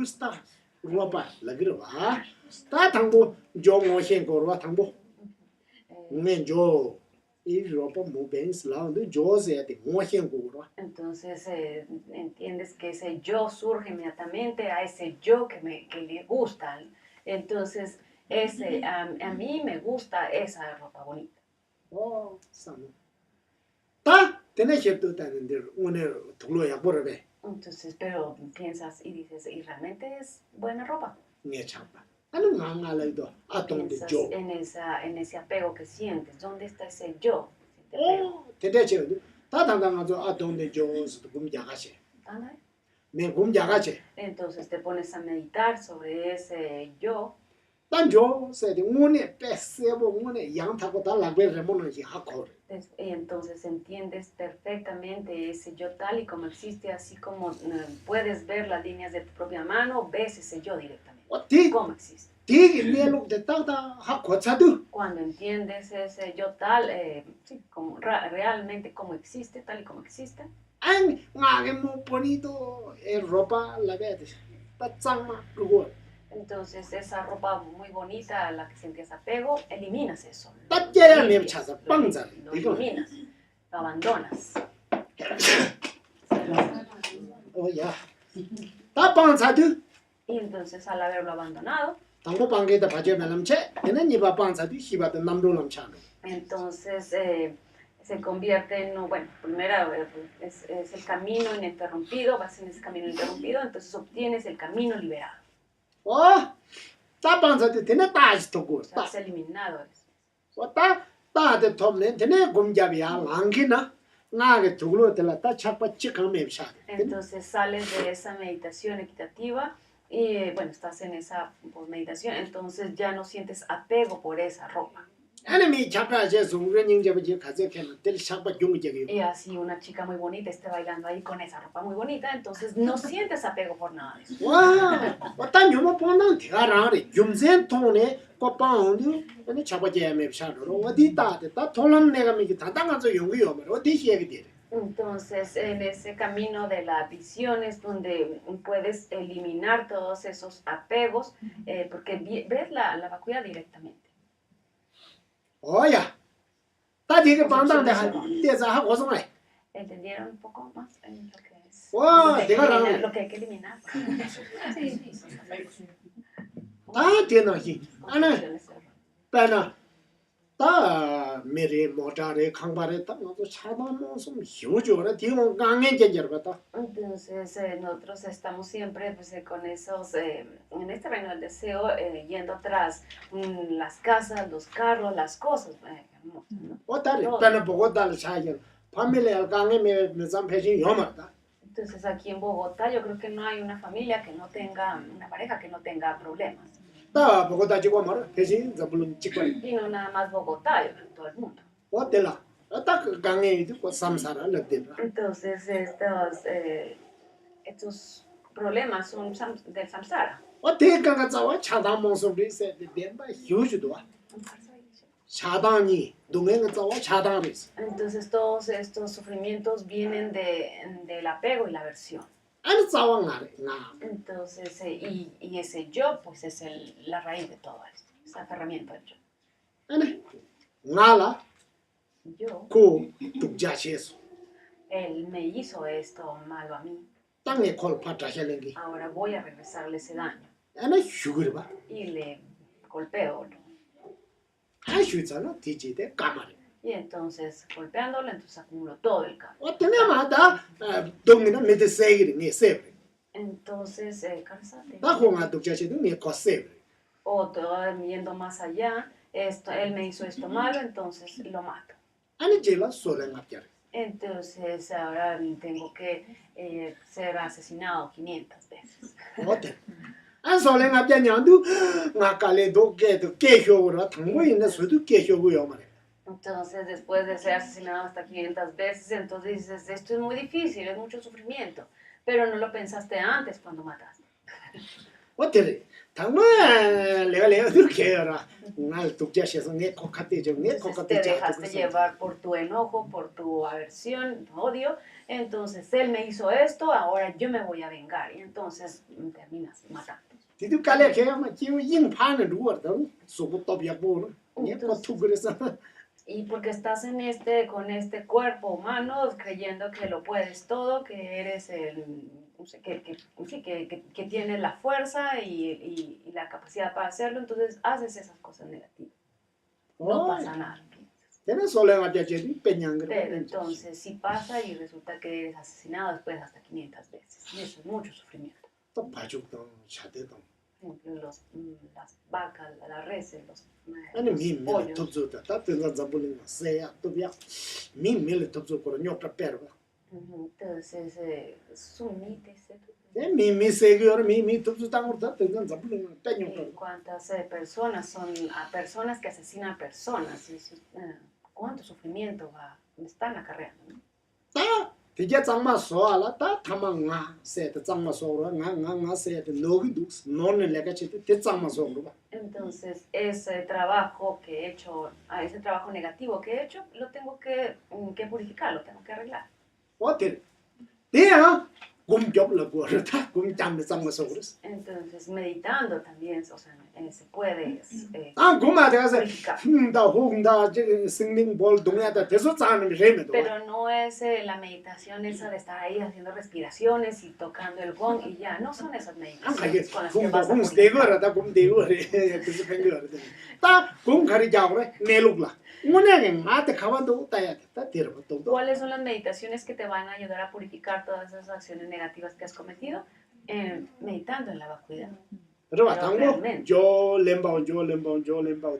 Entonces entiendes que ese yo surge inmediatamente a ese yo que le gusta. Entonces a mí me gusta esa ropa bonita. Entonces, pero piensas y dices, ¿y realmente es buena ropa? Piensas en ese apego que sientes. ¿Dónde está ese yo? Entonces te pones a meditar sobre ese yo. Y entonces entiendes perfectamente ese yo tal y como existe, así como puedes ver las líneas de tu propia mano, ves ese yo directamente. 어디 ¿Cómo existe? 되게 내놓게 따다 하고 차도 Cuando entiendes ese yo tal, sí, como realmente como existe, tal y como existe, 안 나게 못 보니도 에 로바 라베드 따짱마 그거 entonces esa ropa muy bonita a la que sentías apego, eliminas eso. 따째야 Limpias, 님 찾아 lo 빵자 이거 eliminas, lo abandonas. 어야 다 빵자도 Y entonces al haberlo abandonado, 당고 빵게다 바제면람체 얘는 이바 빵자도 히바도 남도람차노 entonces se convierte en, bueno, primero es el camino ininterrumpido, vas en ese camino ininterrumpido, entonces obtienes el camino liberado. 다 빵자도 되네 다시 도고 O sea, has eliminado eso. 따데 톱네 되네 곰잡이야 랑기나 나게 두글로 될라 따 착바 찍으면 맵샤 Entonces sales de esa meditación equitativa y bueno, estás en esa meditación, entonces ya no sientes apego por esa ropa. 아니미 잡아제 송르닝 잡아제 가져케는 될 착바 용제게 Y así una chica muy bonita esté bailando ahí con esa ropa muy bonita, entonces no sientes apego por nada de eso. 와 어떤 요모 보는 대가라리 юм센 통네 꽃빵도 아니 잡아제 맵샤로 어디 따데 따 통람 내가 미기 다당가서 용이요 말 어디 희에게 돼 Entonces, en ese camino de la visión es donde puedes eliminar todos esos apegos, porque ves la vacuidad directamente. 어야 따 되게 빵당데 할 때자 하고 오성래 ¿Entendieron un poco más en lo que es? 와 Lo que hay que 대가라 eliminar, lo que hay que eliminar. 다 되나히 아니 Conclusiones. 빼나 따 메리 모자레 강바레 따 나도 차다는 좀 휴조라 뒤로 강에 제저거다 Entonces, nosotros estamos siempre pues, con esos, en este reino del deseo, yendo atrás las casas, los carros, las cosas. Hermoso, ¿no? 어따리 빼나 보고 달 차이게 파밀리알 강에 메잠 패진 요마다 Entonces, aquí en Bogotá, yo creo que no hay una familia que no tenga, una pareja que no tenga problemas. 따 보고 다지고 말아 패진 잡을 찍고 Y no nada más Bogotá, yo creo que todo el mundo. 어때라 딱 강에 있고 삼사라 럭데라 Entonces, estos problemas son del samsara. 어때 강가 자와 차단 모습이 있어 된바 휴주도 차단이 동행가 자와 차단이 있어 Entonces, todos estos sufrimientos vienen del apego y la aversión. 아니 자와 나 Entonces, y ese yo, pues es la raíz de todo esto, es aferramiento al yo. 아니 나라 Yo, 고 독자시에서 él me hizo esto malo a mí, 땅에 콜파타 헬랭기 ahora voy a regresarle ese daño. 아니 휴그리 봐 Y le golpeo, ¿no? 하슈잖아 뒤지대 까마리 Y entonces, golpeándolo, entonces acumulo todo el karma. 어때냐마다 동이는 메데 세기리 네 세브리 Entonces, cánsate. 다 홍아 독자시도 네 코세브리 O yendo más allá, él me hizo esto malo, entonces lo mato. 아니 제라 소랭 앞자리 Entonces, ahora tengo que ser asesinado 500 veces. 어때 안 소랭 앞자냐도 나칼레 독게도 깨효로 당고 있는 수도 깨효고요 말이야 Entonces, después de ser asesinado hasta 500 veces, entonces dices, esto es muy difícil, es mucho sufrimiento. Pero no lo pensaste antes cuando mataste. 어때래 당고 내가 그렇게라 날 독자시에서 내 코카테 좀내 Entonces, 코카테 te dejaste llevar por tu enojo, por tu aversión, tu odio. Entonces, él me hizo esto, ahora yo me voy a vengar. Y entonces terminas matando. 디도 깔래 걔가 지금 인파는 누구든 소부터 비하고 내 코투 그래서 Y porque estás con este cuerpo humano, creyendo que lo puedes todo, que eres no sé, que tienes la fuerza y la capacidad para hacerlo, entonces haces esas cosas negativas. No pasa nada. 걔는 소랭 앞자지 빼냥 Pero 그래 entonces sí pasa y resulta que eres asesinado después hasta 500 veces. Y eso es mucho sufrimiento. 또 봐죽도 차대도 Por ejemplo, las vacas, las reses, los 아니 미밀 pollos. 톱주다 다 된다 잡을린 세야 또야 미밀 톱주 거로 녀다 빼러 Entonces, sumites. 내 미미 세기어 미미 톱주 땅으로 다 된다 잡을린 빼녀 ¿Cuántas personas son personas que asesinan personas? cuánto sufrimiento están acarreando, ¿no? 다 되게 장마 소알아 다 타망아 세트 장마 소로 nga 세트 노기도 노는 내가 치트 대 장마 소로 봐. Entonces, ese trabajo que he hecho, ese trabajo negativo que he hecho, lo tengo que purificar, lo tengo que arreglar. 어때? 대야 곰겹을 거다 곰장의 장마 소로. Entonces, meditando también, o sea, se puede 아 고마 대가서 purificar. 다 호응다 저 생명 볼 동네다 대소 자는 레메도. Pero no es la meditación esa de estar ahí haciendo respiraciones y tocando el gong y ya, no son esas 안 meditaciones 가게 con las que 곰 vas a 곰 purificar. 스테거라다 곰 대거래 그래서 팽거래. 다곰 가리 잡으래 내룩라. 오늘은 나한테 가만도 따야 다 데려봤다. ¿Cuáles son las meditaciones que te van a ayudar a purificar todas esas acciones negativas que has cometido? Meditando en la vacuidad. 그러봐 Pero 당고 realmente. 조 렘바오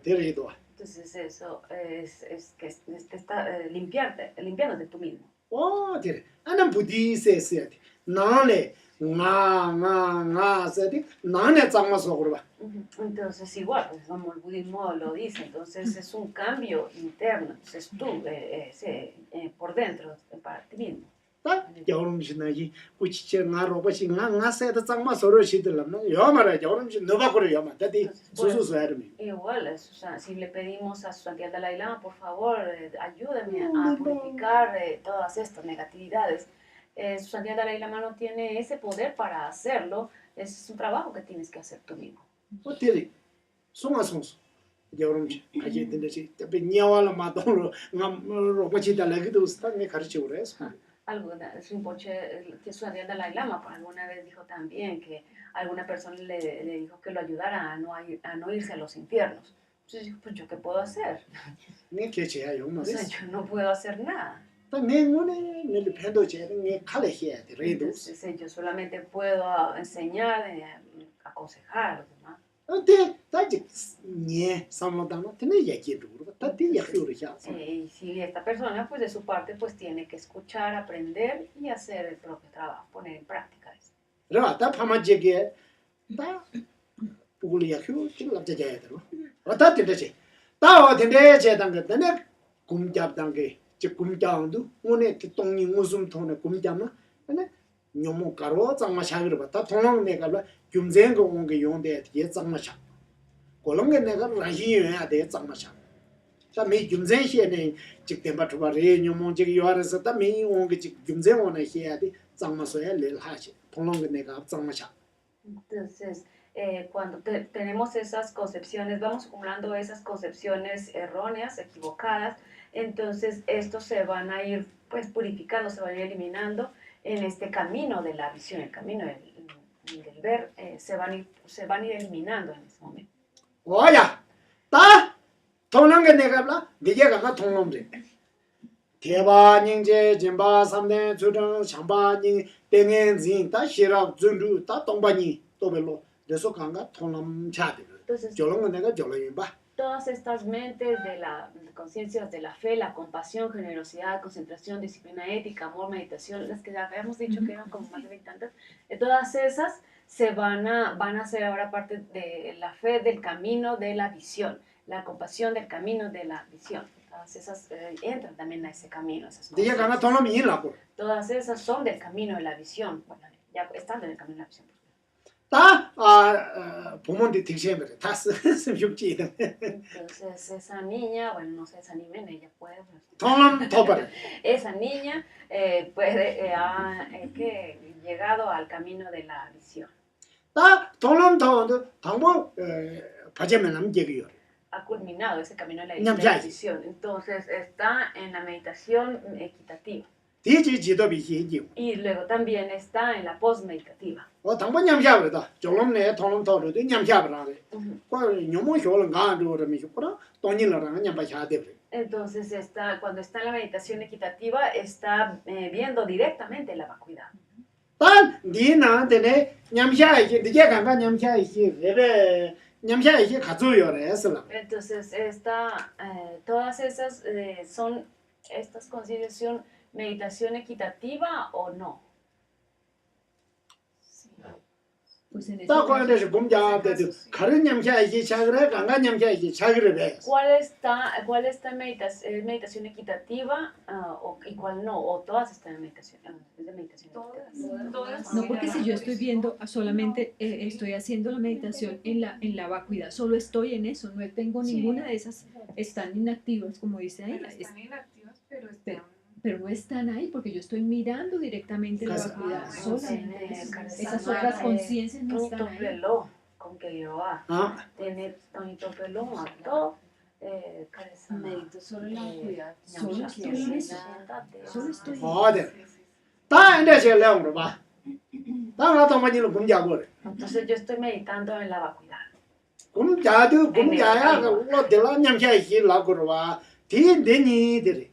데리도. Entonces eso es que te está limpiándote tú mismo. 와 데리. 아는 부디세세야 돼. 나네 nga 세디 나네 장마 속으로 봐. Entonces igual, pues, como el budismo lo dice, entonces es un cambio interno, entonces tú por dentro, para ti mismo. 다 여름신나기 꾸치체 나로버시 nga 세디 장마 소로 시들라면 요마라 여름신 너가 그래 요마. 다디 수수수하르미. Igual, o sea, si le pedimos a su santidad Dalai Lama, por favor, ayúdame a purificar todas estas negatividades. Su santidad Dalai Lama no tiene ese poder para hacerlo, es un trabajo que tienes que hacer tú mismo. 어때리? 송아송소. 여름신 가지 된다지. 답에 냐와라 마도로 nga 로버치 달라기도 스타네 가르쳐 그래서. Algo, que su santidad Dalai Lama alguna vez dijo también que alguna persona le dijo que lo ayudara a no irse a los infiernos. Entonces dijo, pues yo qué puedo hacer. 네 개체야 O 용마레. sea, yo no puedo hacer nada. 내 눈에 내 팬도 제는 내 칼에 해야 돼. 레이도. Entonces, yo solamente puedo enseñar, aconsejar a los demás. 어때? 다지 네 삼모다나 되네 얘기도 그러고 다디 얘기를 해. Y si esta persona, pues de su parte, pues tiene que escuchar, aprender y hacer el propio trabajo, poner en práctica eso. 그러다 다 파마제게 다 부글이 약효 질랍자야 되고. 어다 된다지. 다 어딘데 제단 것들네 굶잡단게 즉 굶장도 오늘 똥이 무슨 돈에 굶잡나? 근데 녀모 가로 장마 샤그를 봤다. 통랑 내가 굶쟁거 온게 용대 뒤에 장마 샤. 고롱게 내가 라히여야 돼 장마 샤. 다미 굶쟁시에네 직된 바투바레 녀모 저기 요아래서 다미 온게 직 굶쟁 오네 해야 돼 장마서야 릴 하시. 통랑게 내가 장마 샤. Entonces, cuando tenemos esas concepciones, vamos acumulando esas concepciones erróneas, equivocadas, entonces estos se van a ir pues purificando, se van a ir eliminando en este camino de la visión, el camino del ver, se van a ir eliminando en ese momento. 오야, 다 통랑게 내가 봐, 네가 통랑제. 대바닝제 진바 삼대 주정 장바닝 땡엔진 다 시랍 준루 다 동바니 또별로 그래서 간가 통남차들. Entonces, 저런 내가 저런 봐. todas estas mentes de la conciencias de la fe, la compasión, generosidad, concentración, disciplina ética, amor, meditación, las que ya habíamos dicho que eran como más de 20 tantas, todas esas van a ser ahora parte de la fe del camino de la visión, la compasión del camino de la visión. Todas esas entran también a ese camino. Esas 네가 간가 conciencias. 통남이 일라고. Todas esas son del camino de la visión. Bueno, ya estando en el camino de la visión. 다 부모한테 딕시에면 다 쓰십지. Entonces esa niña, bueno, no sé, esa niña, ella puede, pero 통남 도발. esa niña ha que llegado al camino de la visión. 다 통남 도도 당뭐 바제면 남게요. Ha culminado ese camino de Ñam la jai. visión. Entonces está en la meditación equitativa. 디지 지도비 희지. Y luego también está en la post-meditativa. 당번 냠샤버다. 졸롬네 통남 도도 냠샤버라래. 그 녀모 효는 가도를 미고라. 돈이라는 냠바샤데. Entonces cuando está en la meditación equitativa, está viendo directamente la vacuidad. 단 니나한테네 냠샤이지 네가 간가 냠샤이지 레베 냠샤이지 가져요래 했을라. Entonces todas esas son estas consideración meditación equitativa o no. Sí. Pues en ese 다 caso, 거기서 공자 때도 가른 냠샤 이게 자그래 강간 냠샤 이게 자그래 배. ¿Cuál está meditación equitativa y cuál no? ¿O todas están en meditación? Es de meditación equitativa. no, porque si yo estoy viendo solamente estoy haciendo la meditación en la vacuidad, solo estoy en eso, no tengo ninguna de esas, están inactivas, como dice ahí, Pero están inactivas, pero están... pero no están ahí porque yo estoy mirando directamente la Casa. vacuidad solamente. Casa. Esas otras conciencias no están Tonito ahí. reloj con que yo 아, tiene tonito reloj, todo. Medito solo en la vacuidad. Solo estoy en eso. Solo estoy en eso. 어데. 다 인데 제려고 봐. 다 나도 많이는 공자 거래. Entonces yo estoy meditando en la vacuidad. 공자도 공자야 그거 들라 냠샤 이게 라고 봐. 뒤내니들이.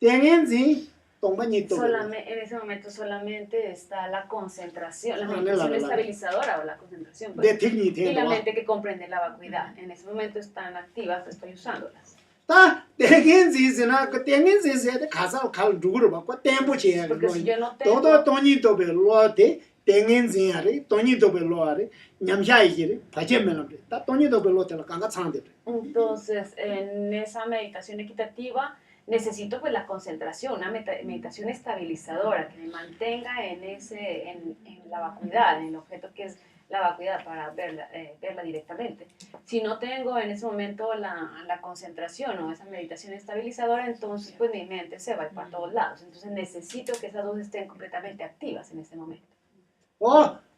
땡엔지 동반이 또. En ese momento solamente está la concentración, la Ah, meditación la. estabilizadora o la concentración. pues. 내 tech니 Y la 되는 mente que comprende la vacuidad. En ese momento están activas, estoy usándolas. 다 땡엔지스나 그 땡엔지스에 가서 갈 누구를 받고 땡부지야. Porque si yo no tengo... todo toñito bellote 땡엔지야리 toñito belloare 냠샤 이게 파제면을 다 toñito bellote la 강가 창데. Entonces, en esa meditación equitativa necesito pues la concentración, una meditación estabilizadora que me mantenga en la vacuidad, en el objeto que es la vacuidad para verla directamente. Si no tengo en ese momento la concentración o esa meditación estabilizadora, entonces pues mi mente se va a ir para todos lados. Entonces necesito que esas dos estén completamente activas en ese momento.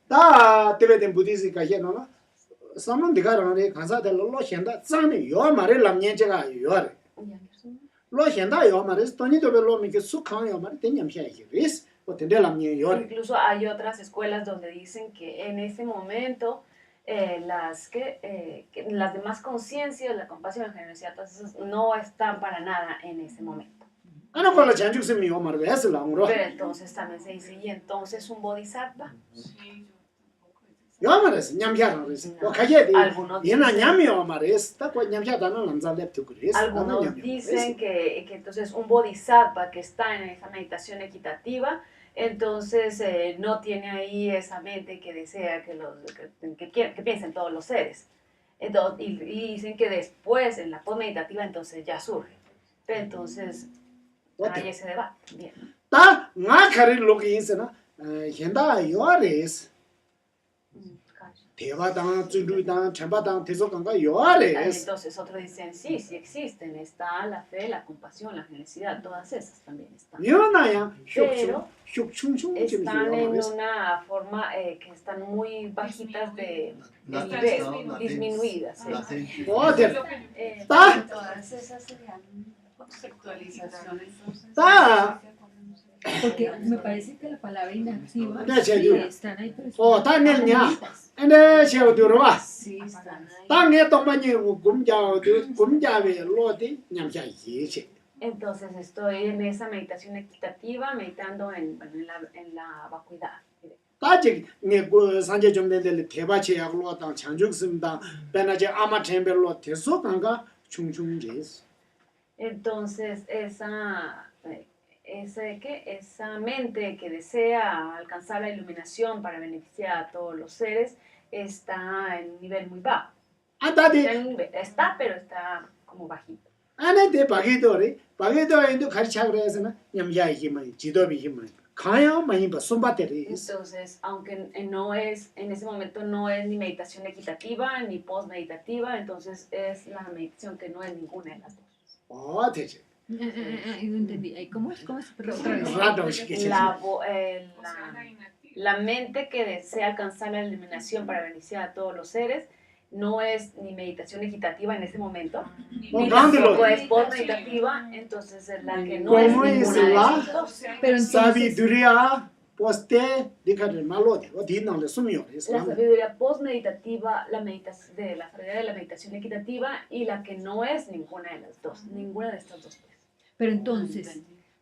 다 티베탄 부디스가 해노나 사람 디가라네 간사들 로현다 짱네 요 말에 남년제가 요래 로현다 요 말에 토니도 별로 미게 수칸 요 말에 땡냠샤 이게 리스 어떤데 남년 요래. Incluso hay otras escuelas donde dicen que en ese momento que las demás conciencias, la compasión, la generosidad, todas esas no están para nada en ese momento. 아나 걸로 전죽스미 요 말에 해슬랑으로 Pero entonces también se dice, y entonces un bodhisattva. Sí, 요 말에서 냠샤라 그래서 가게 돼 Algunos 얘나 dicen, 냠이 요 말에서 딱 냠샤다는 남자 랩도 그래서 algunos dicen que entonces un bodhisattva que está en esa meditación equitativa, entonces no tiene ahí esa mente que desea que piensen todos los seres. Entonces, y dicen que después, en la post-meditativa, entonces ya surge. Pero entonces hay ese debate también. 다 나카리 로기 있으나 현다 요아레스 대바당 준루당 참바당 대속강가 요아레스 Entonces otros dicen, sí, sí existen, está la fe, la compasión, la generosidad, todas esas también están. 요나야 Pero 슉충충 están en 요아레스 una forma que están muy bajitas de nivel, disminuidas. ¿sí? 어때 Eh, 다 Todas esas serían conceptualizaciones. 다 Porque me parece que la palabra inactiva Ya, sí, ya. están ahí, pero 다 son 냈냐 bonitas. 근데 세우들어와 sí, están ahí. 땅에 동반이 kumjabe 로디 냠샤 이제 Entonces estoy en esa meditación equitativa, meditando en la vacuidad. 까지 네그 산제 좀 된데 대바치 약로당 창죽습니다 베나제 아마 템벨로 대속강가 충충제스 Entonces esa mente que desea alcanzar la iluminación para beneficiar a todos los seres está en un nivel muy bajo. 아다디 Está, pero está como bajito. 안에 바게도에도 가르쳐 그래서는 냠야 힘이 지도비 힘이 가야 많이 봐 손바테리 Entonces, aunque no es, en ese momento no es ni meditación equitativa ni post-meditativa, entonces es la meditación que no es ninguna de las dos. 어때지 No entendí. Ay, ¿cómo es? Pero otra vez. 라도 시키지 La mente que desea alcanzar la iluminación para beneficiar a todos los seres no es ni meditación equitativa en ese momento, ni tampoco es post-meditativa, entonces es la que no es ¿Cómo es ninguna de la? esas dos. Pero entonces, 사비두리아 포스테 디카르 말로데 어디나래 숨이요 La sabiduría post-meditativa, la sabiduría de la meditación equitativa y la que no es ninguna de las dos, ninguna de estas dos.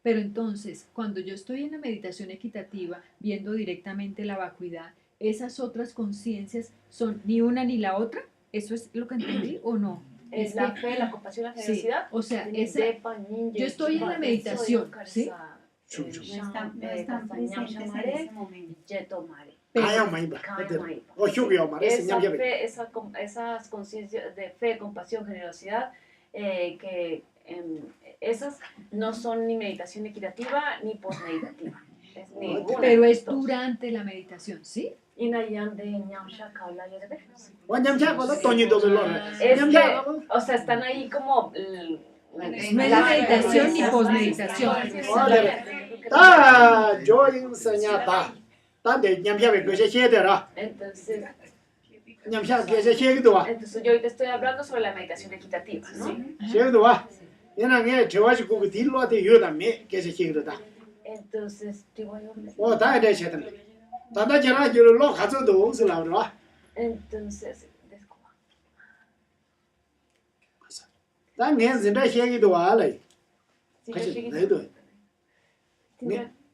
pero entonces, cuando yo estoy en la meditación equitativa, viendo directamente la vacuidad, ¿esas otras conciencias son ni una ni la otra? ¿Eso es lo que entendí o no? Es la fe, la compasión, la Sí, generosidad. o sea, yo estoy en la meditación, ¿sí? no están presentes en ese momento. Kaya maiba. O shugyo mare Esa señam fe, esas conciencias de fe, compasión, generosidad, que esas no son ni meditación equitativa ni posmeditativa. Es ninguna. Pero de es las dos. durante la meditación, ¿sí? Wanyamcha ko toñi do lo. Es Nyamcha que, ko. o sea, están ahí como... No es ni meditación ni posmeditación. Ta join seña ta. Ta de nyamcha be ko se de ra. Entonces, Nyamcha ke se che do wa. entonces yo ahorita estoy hablando sobre la meditación equitativa, ¿no? Che do wa. Yana nge chewa ji ko di lo de yo da me ke se che do ta. Entonces, digo yo, O ta de che ta. Ta da jara ji lo kha zo do su la ro. entonces, desculpa. Ta nge zin da che do wa le. Sí, Ka yo che llegué- ne do.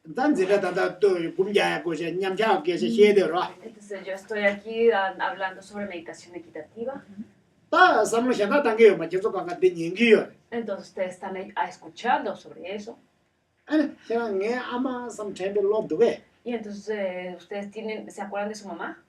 Dan zin da to gum ja ko se nyamcha ke se che de ra. Entonces yo estoy aquí hablando sobre meditación equitativa. Ta samlo sha ta tang ge ma che zo ka de ning gi yo. Entonces ustedes están ahí escuchando sobre eso. Ana sha nge ama sam chen de lo do ge. Y entonces ustedes se acuerdan de su mamá.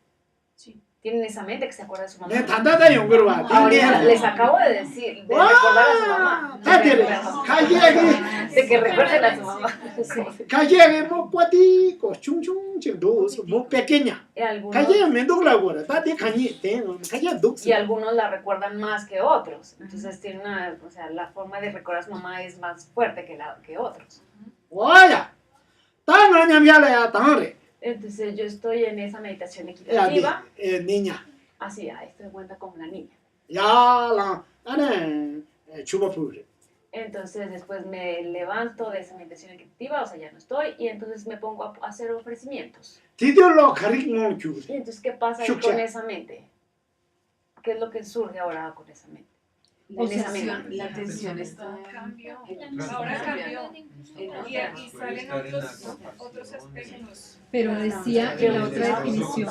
Sí. Tienen esa mente que se acuerda de su mamá. Ne tanda da yong gro wa. Ahorita les acabo de decir, de recordar a su mamá. Ta de ka ye ge. De que recuerden a su mamá. Sí. Ka ye ge mo kwa di ko chung chung che do mo pequeña. Y algunos, Ka ye me do la gora. Ta de ka ni te ka ye do. y algunos la recuerdan más que otros. Entonces tienen o sea, la forma de recordar a su mamá es más fuerte que otros. Oya. Ta na nyam ya la ya ta re. Entonces yo estoy en esa meditación Ya de equitativa. niña. Así, ahí estoy cuenta como la niña. Ya la ana chuba pu. Entonces después me levanto de esa meditación equitativa, o sea, ya no estoy, y entonces me pongo a hacer ofrecimientos. Ti de lo kharik mo chu. Y entonces, ¿qué pasa ahí Shukcha. con esa mente? ¿Qué es lo que surge ahora con esa mente? La En esa atención, mente. la atención está Cambió. en Ahora cambió. en Y aquí salen otros aspectos. Pero decía en la otra definición.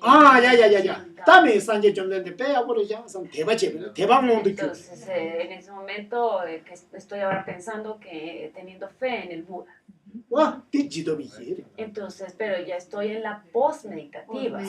Ah, ya. Ta me san je chom de pe ya por ya san te ba che. Te ba mo de chu. Entonces, en ese momento que estoy ahora pensando que teniendo fe en el Buda. Wa ti ji do bi ji. Entonces, pero ya estoy en la post-meditativa.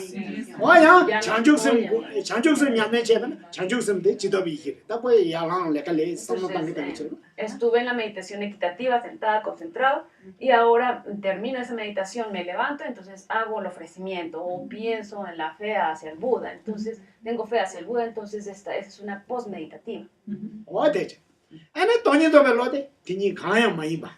Oya, chanjuk sem nyam ne che ba. Chanjuk sem de ji do bi ji. Ta po ya lang le ka le sam no tang de che. Estuve en la meditación equitativa, sentada, concentrado, y ahora termino esa meditación, me levanto, entonces hago el ofrecimiento o pienso en la fe hacia el Buda. Entonces, tengo fe hacia el Buda, entonces esta es una post-meditativa. O de che. Ana toni do be lo de ti ni kha ya mai ba.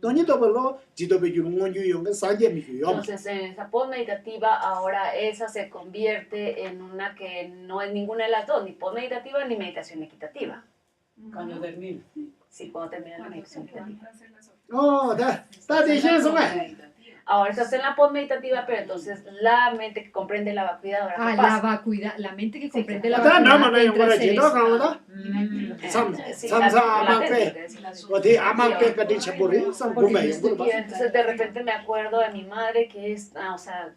Toni do be lo ji do be ju ngon ju yong sa je mi ju yo. Entonces, en esa post-meditativa, ahora esa se convierte en una que no es ninguna de las dos, ni post-meditativa ni meditación equitativa. cuando termina. Sí, cuando termina la Cuando meditación se pueden equitativa. hacer las otras. Oh, ta de xian song ai. Ahora estás en la post-meditativa, pero entonces la mente que comprende la vacuidad, ahora Ah, ¿qué la pasa? vacuidad, la mente que comprende la Ta na ma na vacuidad yong entra a ra hacer je do eso. ka da. Sí, Sam la- sa la amang mente, pe. lo que decía. O de amang pe ka de che por sam bu mai yong ba. Y entonces de repente me acuerdo de mi madre que es, o sea,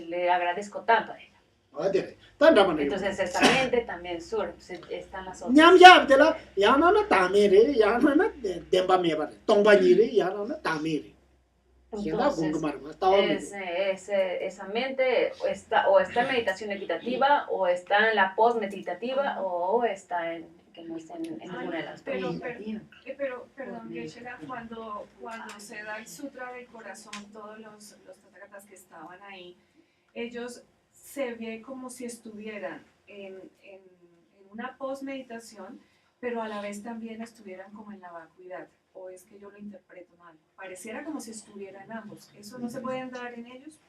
le agradezco tanto a ella. O de. Ta na ma na. Entonces esta mente también surge, entonces están las otras. Nyam ya de la ya na na ta me re ya na na de ba me ba. Tong ba ni re ya na na ta me re. Ya da gung Entonces, ma ma ta wa me. esa mente o está en meditación equitativa, o está en la post-meditativa, o está en, que no está en ninguna de las dos. Pero, perdón, Geshe-la, cuando se da el Sutra del Corazón, todos los tathagatas que estaban ahí, ellos se ve como si estuvieran en una post-meditación, pero a la vez también estuvieran como en la vacuidad. ¿O es que yo lo interpreto mal? Pareciera como si estuvieran ambos. ¿Eso no se puede dar en ellos?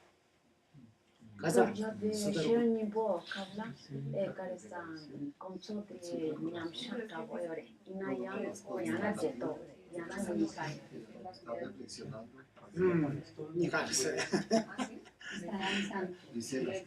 Ka sa. Está reflexionando. Ni ka se. Está analizando. Dice,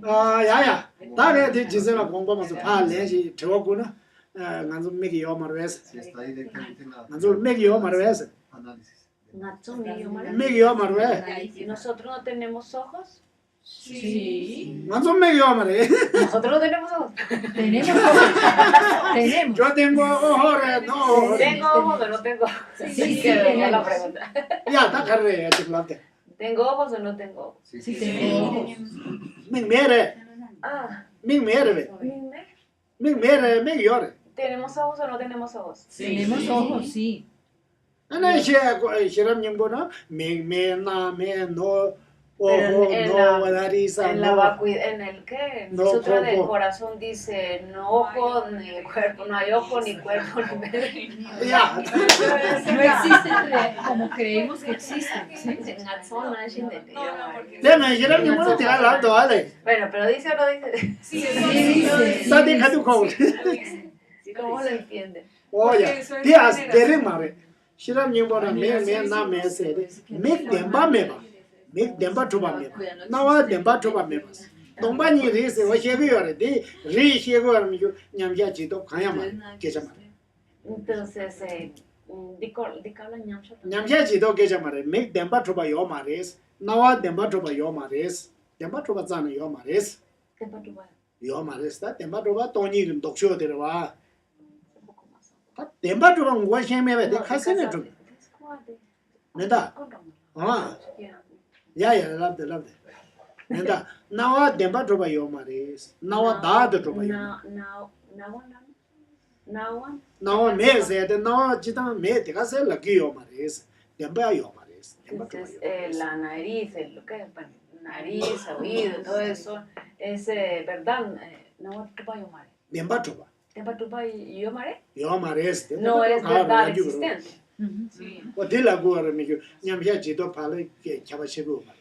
ya. Ta ne de ji se la gong ba ma su pa le ji chwo gu na. Ngan zu me gi yo ma re se. si está directamente en la Ngan zu me gi yo ma re se. análisis. Me gi yo ma re. ¿Y nosotros no tenemos ojos? Sí. Manzo me dio madre. Nosotros tenemos ojos. Tenemos ojos. Tenemos. Yo tengo ojos, no. ¿Tengo ojos o no tengo ojos? Sí, Que venga tenemos. la pregunta. Ya, está carrera, chocolate. ¿Tengo ojos o no tengo ojos? Sí, tenemos. Min mere, Ah, min mere, ¿mime? min mere, min yore. ¿Tenemos ojos o no tenemos ojos? Tenemos ojos, sí. Ana shiram nyimbo na, min me na me no, Pero ojo, en no, la- wadariza, En la no. vacuidad, en el qué, en el No, sutra del cuerpo. corazón dice no ojo ni cuerpo, no hay ojo ni cuerpo ni mente. Ya, No existen como creemos que existen. ¿sí? deme shiram nyimbo na tiga la do ale. Bueno, pero dice o no dice. Sí, Sí, Sadi kadu ko. ¿Cómo lo entiende? Oya, tias dere mare. Shiram nyimbo na me na me se, me demba me ba. Me demba tuba me ba. Na wa demba tuba me ba. Domba ni ri se wa shege yore, di ri shege yore mi nyamja chi to khaya ma, keja ma. Entonces, dicala ñamsha. Nyamja chi to keja ma re, me demba tuba yo ma res. Na wa demba tuba yo ma res. Demba tuba zana yo ma res. ¿Qué pa tu va? Yo ma res ta demba tuba toni rim doksho de wa. Un poco más. Ta demba tuba ngwa shen me ba de khasene tu. Nenda. Ah, ya labde labde. Nenda, na wa demba tuba yo ma res. Na wa da de tuba yo. Na wa me se de na wa chita me de ka se la ki yo ma res. Demba yo ma res. Demba tuba Entonces, yo. la nariz, lo que bueno, nariz, oído, todo eso, es verdad. No te va a llamar. Demba tuba. ¿Te va a llamar? Yo ma res. No es verdad existente. Ujú. O de la go re mi yo. Nyam ya chi to pa le ke chaba che go ma.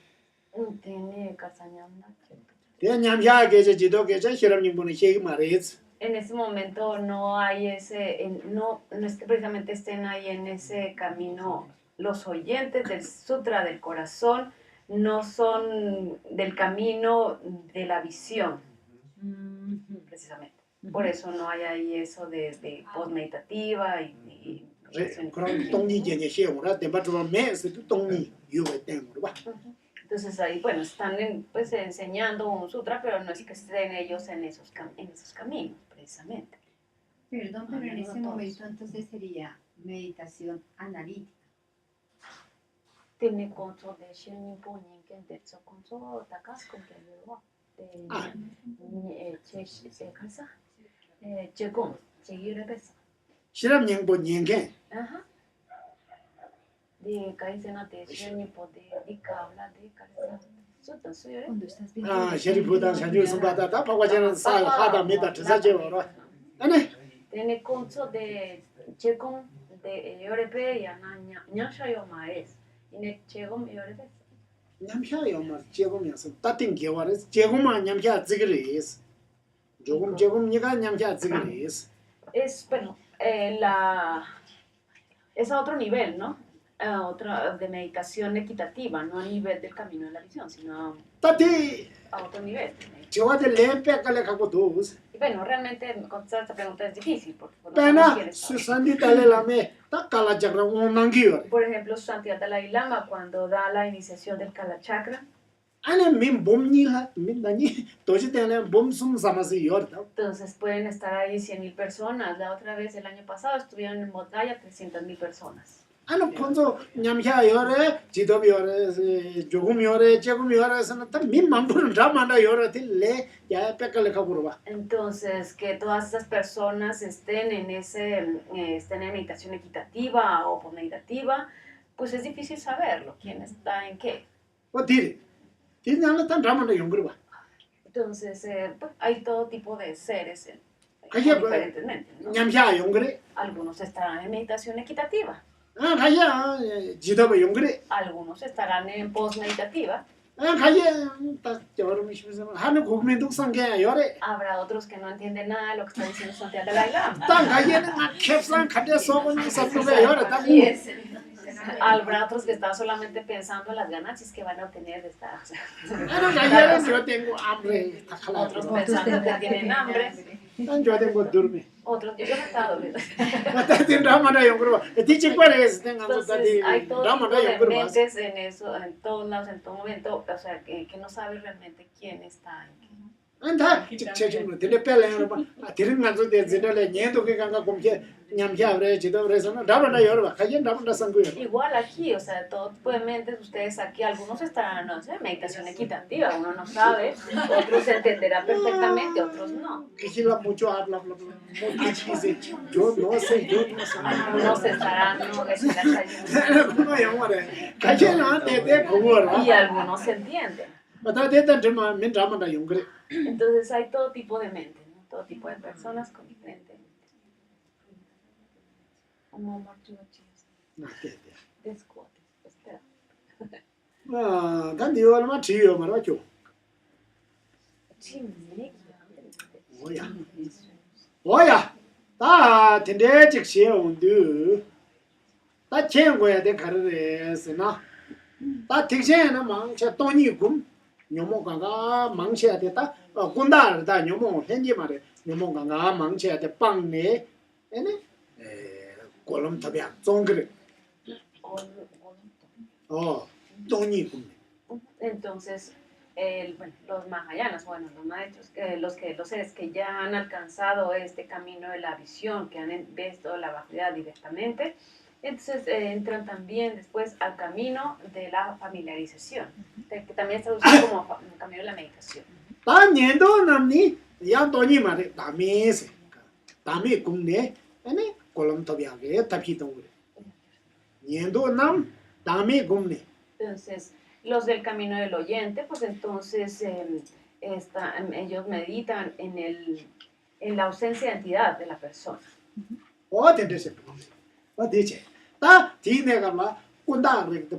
Tiene casañanda. De nyam ya ke che chi to ke che shiram ni bu ni che ma res. En ese momento no hay no es que precisamente estén ahí en ese camino. Los oyentes del Sutra del Corazón no son del camino de la visión, precisamente. Por eso no hay ahí eso de post-meditativa y 그럼 똥이 제냐 시험으로 대바트로 매스 똥이 유에 땡으로 봐. Entonces ahí, bueno, están pues enseñando un sutra, pero no es que estén ellos en esos caminos, precisamente. Perdón, pero en ese momento entonces sería meditación analítica. Tiene control de Shin Ponin, que de eso control, tacas con que yo de Chegón, seguir esa. 실험 연구 연계. Ajá. De Kaisena de Shin Pote, de Kabla, de Kaisena. Sutra suyo. Cuando estás viendo. 아, 셰리프다 산주 선바다 다 바과자는 살 하다 메다 트사제로. 아니, Tiene control de Chegón, de Yorepe y Anaña, Ñashayo Maes. Y ne Chegón y Yorepe. 냠샤요 뭐 제공이었어. 따팅 개월에 제공만 냠샤 지그리스. 조금 제공 네가 냠샤 지그리스. Es, bueno, es a otro nivel, ¿no? A otra de meditación equitativa, no a nivel del camino de la visión, sino 따티 a otro nivel. 저한테 렘백깔래 갖고 도스. Y bueno, realmente contestar esta pregunta es difícil porque no 빼나 sabemos quién es. 수산디 달래라메 딱 갈라작라 온난기요. Por ejemplo, Santiago Dalai Lama, cuando da la iniciación del Kala Chakra, 아니 민 봄니라 민다니 도시 때는 봄숨 삼아서 열다. entonces pueden estar ahí 100,000 personas. La otra vez, el año pasado, estuvieron en Bodhaya 300,000 personas. 아니 콘조 냠샤 열에 지도비 열에 조금 열에 조금 열에서는 딱 민만 부른 자만다 열어들래 야 백깔래 갖고 봐. Entonces, que todas esas personas estén estén en meditación equitativa o posmeditativa, pues es difícil saberlo, quién está en qué. 어디 디냐는 단 자만다 연구를 봐. Entonces, pues, hay todo tipo de seres Oye, diferentes mentes, ¿no? 냠샤 연구를 Algunos estarán en meditación equitativa, 아 가야 지도비 연구를 algunos estarán en posmeditativa, 아 가야 딱 여러분 싶으면 하는 국민도 상계 열에 habrá otros que no entienden nada de lo que está diciendo Santiago Dalai Lama. 딱 가야는 캡산 카데 소고니 사토가 열에 딱 Así es. Habrá otros que están solamente pensando en las ganancias que van a obtener de esta. O sea, yo tengo hambre. otros pensando que tienen hambre. Yo tengo dormir. Otros, yo me estaba durmiendo. Entonces Hay todo tipo de mentes en eso, en todos lados, en todo momento, o sea, que no sabe realmente quién está en qué. 안다 직책으로 들려빼려는 거 들은 가서 대전에 년도 그 간가 공개 냠샤브래 지도브래서는 라바나 여러 가진 라바나 상고요. Igual aquí, o sea, todo tipo de mentes, ustedes aquí, algunos estarán, no sé, meditación equitativa, uno no sabe, otros entenderá perfectamente, otros no. 그실라 mucho habla mucho dice yo no sé Algunos estarán, no, que se las ayudan. no 영어래 가진한테 대 그거라 Y algunos se entienden. 맞다 대단 좀 민자마다 용그래 Entonces hay todo tipo de mentes, ¿no? Todo tipo de personas con diferentes mentes. Espera. 아 단디요 얼마 지요 말아줘 뭐야 다 텐데 직시에 온두 다 챙고야 돼 가르레스나 다 틱세나 망차 돈이금 녀모가가 망쳐야 됐다 군다르다 녀모 현지 말에 녀모가가 망쳐야 돼 빵네 에네 골럼 탑이야 종그래 돈이금 Entonces, bueno, los mahayanas, bueno, los maestros, los seres que ya han alcanzado este camino de la visión, que han visto la vacuidad directamente, entonces entran también después al camino de la familiarización, que también está usado como camino de la meditación. 다년도 남니 야 돈이 말에 담에세 담에 꿈네 에네 골럼 탑이야게 탑히동 그래 년도 남 담에 꿈네 Entonces, los del camino del oyente, pues entonces ellos meditan en la ausencia de entidad de la persona. 어디서 어디지 다 뒤내가마 군다르게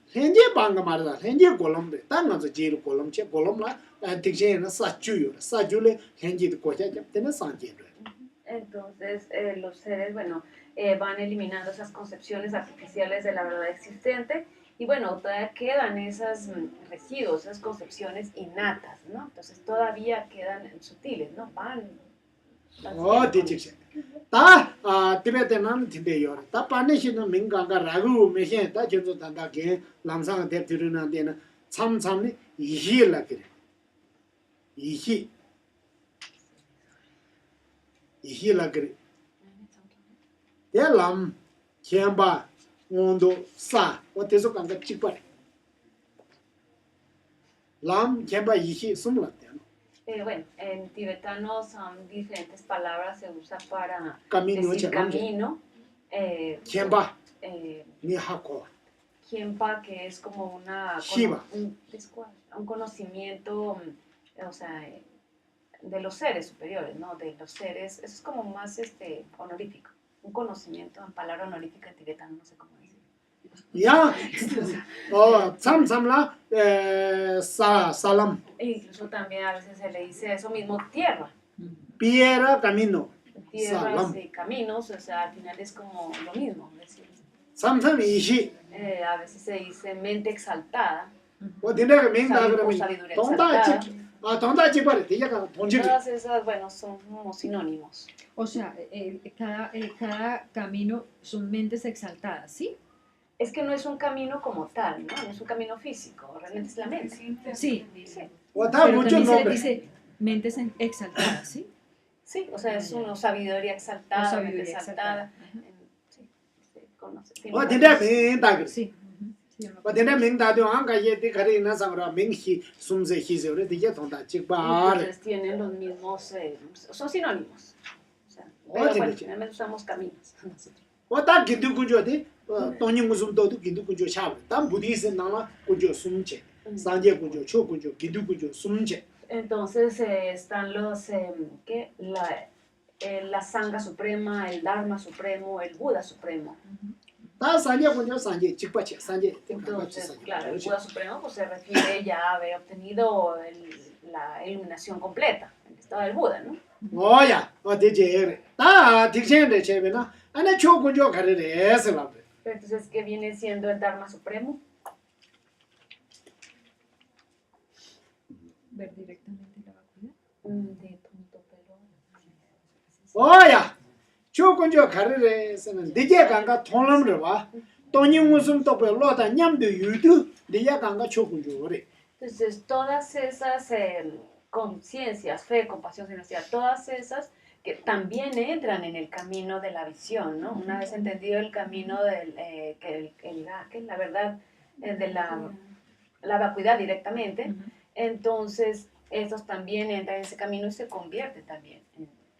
현재 방가 말이다 현재 골럼데 땅가서 지르 골럼체 골럼라 틱제나 사주래 현재도 고자 때는 산제로 Entonces, los seres, bueno, van eliminando esas concepciones artificiales de la verdad existente y, bueno, todavía quedan esos residuos, esas concepciones innatas, ¿no? Entonces, todavía quedan sutiles, ¿no? Van 어디지 다 티베트는 티베요 다 파네시는 민가가 라구 메신 다 저도 단다게 람상 대트르는 데는 참참니 이히라 그래 이히라 그래 대람 켐바 온도 사 어때서 간가 찍바 람 켐바 이히 숨라대 bueno, en tibetano son diferentes palabras, se usa para camino decir camino. 켐바 니하고 Khenpa, que es como un conocimiento, o sea, de los seres superiores, ¿no? De los seres, eso es como más honorífico, un conocimiento en palabra honorífica en tibetano, no sé cómo decir. 야, 참참라, salam. E incluso también a veces se le dice eso mismo, tierra. Piedra, camino. Tierras y caminos, o sea, al final es como lo mismo. Samsam ishi. A veces se dice mente exaltada. Sabiduría exaltada. Todas esas, bueno, son como sinónimos. O sea, cada camino son mentes exaltadas, ¿sí? Es que no es un camino como tal, ¿no? No es un camino físico, realmente es la mente. Sí. Pero también se le dice mentes exaltadas, ¿sí? Sí, o sea, es una sabiduría exaltada, mente exaltada. Sí, se conoce. Sí. Entonces tienen los mismos, son sinónimos. O sea, pero bueno, finalmente usamos caminos. Entonces están los la Sangha Suprema, el Dharma Supremo, el Buda Supremo. Entonces, claro, el Buda Supremo pues, se refiere ya a haber obtenido la iluminación completa, el estado del Buda, ¿no? Pero entonces, ¿qué viene siendo el Dharma Supremo? Ver directamente la vacuidad. De punto pelo. 오야 조건저 가르래서는 되게 간가 통람을 봐 돈이 무슨 또 별로다 냠도 유도 되게 간가 조건저 그래 Entonces, todas esas conciencias, fe, compasión, generosidad, todas esas que también entran en el camino de la visión, ¿no? Una vez entendido el camino del, que la verdad de la vacuidad directamente, entonces estos también entran en ese camino y se convierten también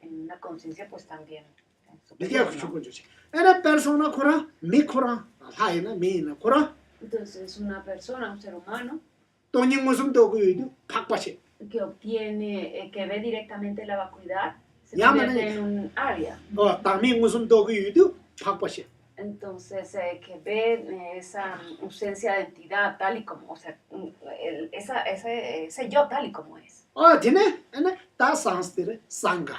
en una conciencia pues también 되게 superior, ¿no? 조건저지 에나 persona 코라 미코라 하이나 미나 코라 Entonces, una persona, un ser humano, 돈이 무슨 또 그유도 박바시 que obtiene, que ve directamente la vacuidad, se Ya, convierte man. en un área. 땅이 무슨 또 그유도 박바시 Entonces, que ve esa ausencia de entidad tal y como, o sea, ese yo tal y como es. 되네 에나 다 산스들 상가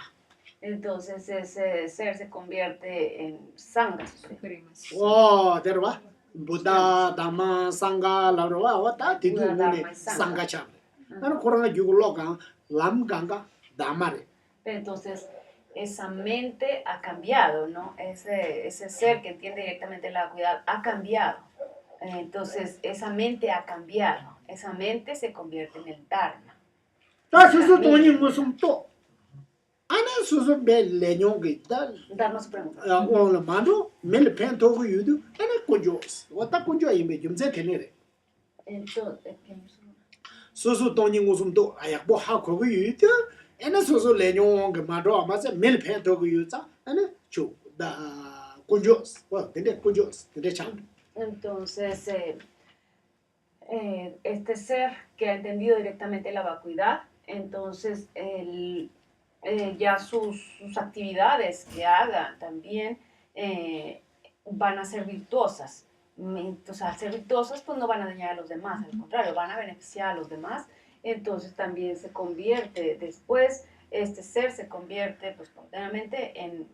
Entonces, ese ser se convierte en sangha suprema. Supremas. 데려와 부다 다마 상가 라로와 왔다 디두 Buda, 오네 Dharma y Sangha. 상가 참 나는 코로나 유글로가 람강가 다마레 Entonces, esa mente ha cambiado, ¿no? Ese ser que entiende directamente la vacuidad ha cambiado. Entonces, esa mente ha cambiado. Esa mente se convierte en el Dharma. 다 수수 돈이 무슨 또 안에 수수 벨레뇽게 다 Dharma Supremo. 오늘 만도 멜펜 도구 유도 에네 고조스 왔다 고조 이메 좀제 되네래 Entonces, 수수 돈이 무슨 또 아야 뭐 하고 그 유도 에네 수수 레뇽게 만도 아마세 멜펜 도구 유자 에네 조다 고조스 와 근데 고조스 근데 참 entonces este ser que ha entendido directamente la vacuidad, entonces ya sus actividades que haga también van a ser virtuosas. Entonces, al ser virtuosas, pues no van a dañar a los demás, al contrario, van a beneficiar a los demás. Entonces también se convierte, después este ser se convierte pues espontáneamente en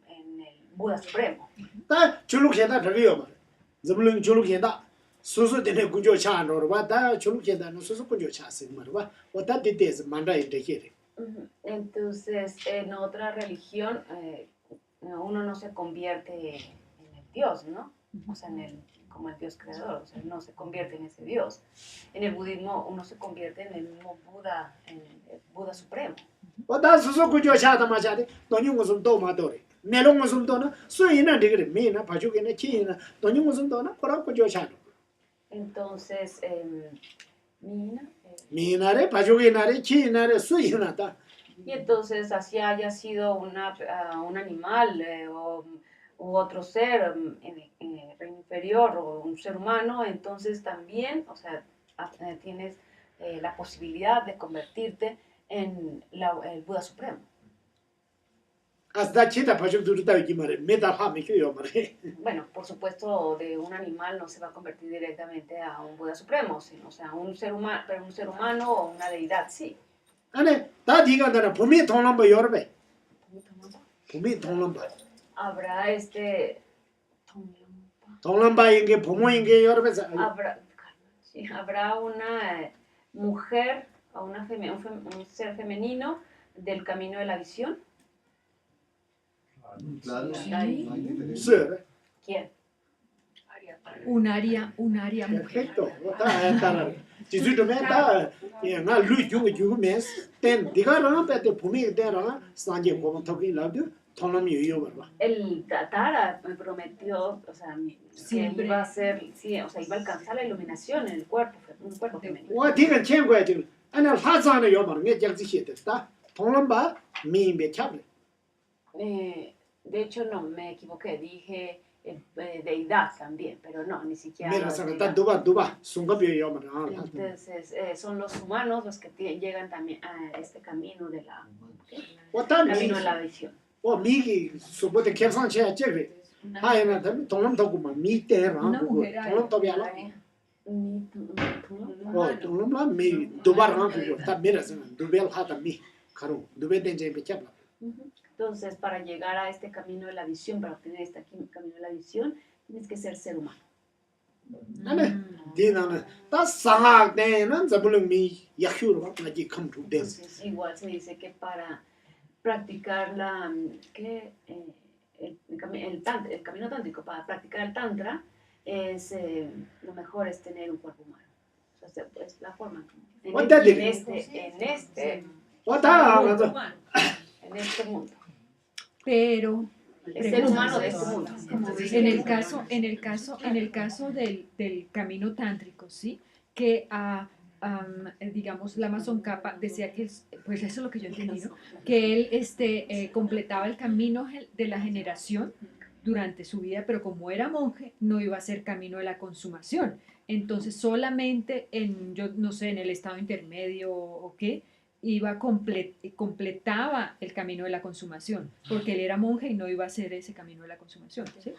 el Buda Supremo. 다 줄룩해다 저기요 말 점릉 줄룩해다 수수 되네 고조 차노로 와다 줄룩해다는 수수 고조 차스 말와 왔다 디데스 만다이 되게 Entonces, en otra religión, uno no se convierte en el Dios, ¿no? O sea, como el Dios creador, o sea, no se convierte en ese Dios. En el budismo, uno se convierte en el mismo Buda, en el Buda Supremo. 왔다 수수 고조 차다 마차데 돈이 무슨 또 마도래 메롱 무슨 또나 수이나 되게 메나 바주게네 치나 돈이 무슨 또나 코라 고조 차도 Entonces, Mina, 미나레 바주게나레 치나레 수이나다 y entonces así haya sido un animal u otro ser en el reino inferior o un ser humano, entonces también, o sea, tienes la posibilidad de convertirte en el Buda Supremo. 아스다 치다 바주 두르다 이기 말에 메다 하미켜요 말에 Bueno, por supuesto, de un animal no se va a convertir directamente a un Buda Supremo, sino, o sea, un ser humano, pero un ser humano o una deidad, sí. 아니 다 디가 나라 봄이 통람바 여러베 봄이 통람바 Habrá 통람바인게 부모인게 여러베서 habrá una mujer o un ser femenino del camino de la visión. Claro, Sí. no hay diferencia. 스 ¿Quién? Un área mujer. perfecto 다 따라 지수도면 다 얘가 루주고 주고면서 땐 네가랑 배때 봄이 때라 산제 고만 토기 라도 통람이 요요 El Tara me prometió, o sea, que Siempre. iba a ser, sí, o sea, iba a alcanzar la iluminación en el cuerpo, un cuerpo femenino. 와 디가 챈 지금 아니 하자는 요만 게 작지시다 통람바 미인베 찹레 De hecho, no, me equivoqué, dije deidad también, pero no, ni siquiera. 메라 la 사가 deidad. 두바 순갑이 요만 Entonces, son los humanos los que llegan también a este camino de la, 왔다 camino de la visión. 미기 소보데 캡산체 쩨베 하이나 통람 도구마 미테라 Una mujer ahí. 통람 도비알라 Ni- 통람라 미 두바랑 그거 다 메라서 두벨 하다 미 가로 두베 덴제 베찹라 Entonces, para llegar a este camino de la visión, para obtener este camino de la visión, tienes que ser ser humano. ane dinan ta sangak de nan zabulung mi yakhur ba ngaji come to this Entonces, igual se dice que para practicar el camino tántrico, para practicar el tantra, lo mejor es tener un cuerpo humano. O sea, es la forma como What that en is? este wata mundo. Pero El ser humano de este mundo. en el caso del camino tántrico, ¿sí? Que digamos, Lama Tsongkhapa decía que, pues eso es lo que yo he entendido, que él completaba el camino de la generación durante su vida, pero como era monje, no iba a ser camino de la consumación. Entonces, solamente yo no sé, en el estado intermedio o qué, completaba el camino de la consumación, porque él era monje y no iba a hacer ese camino de la consumación, ¿sí?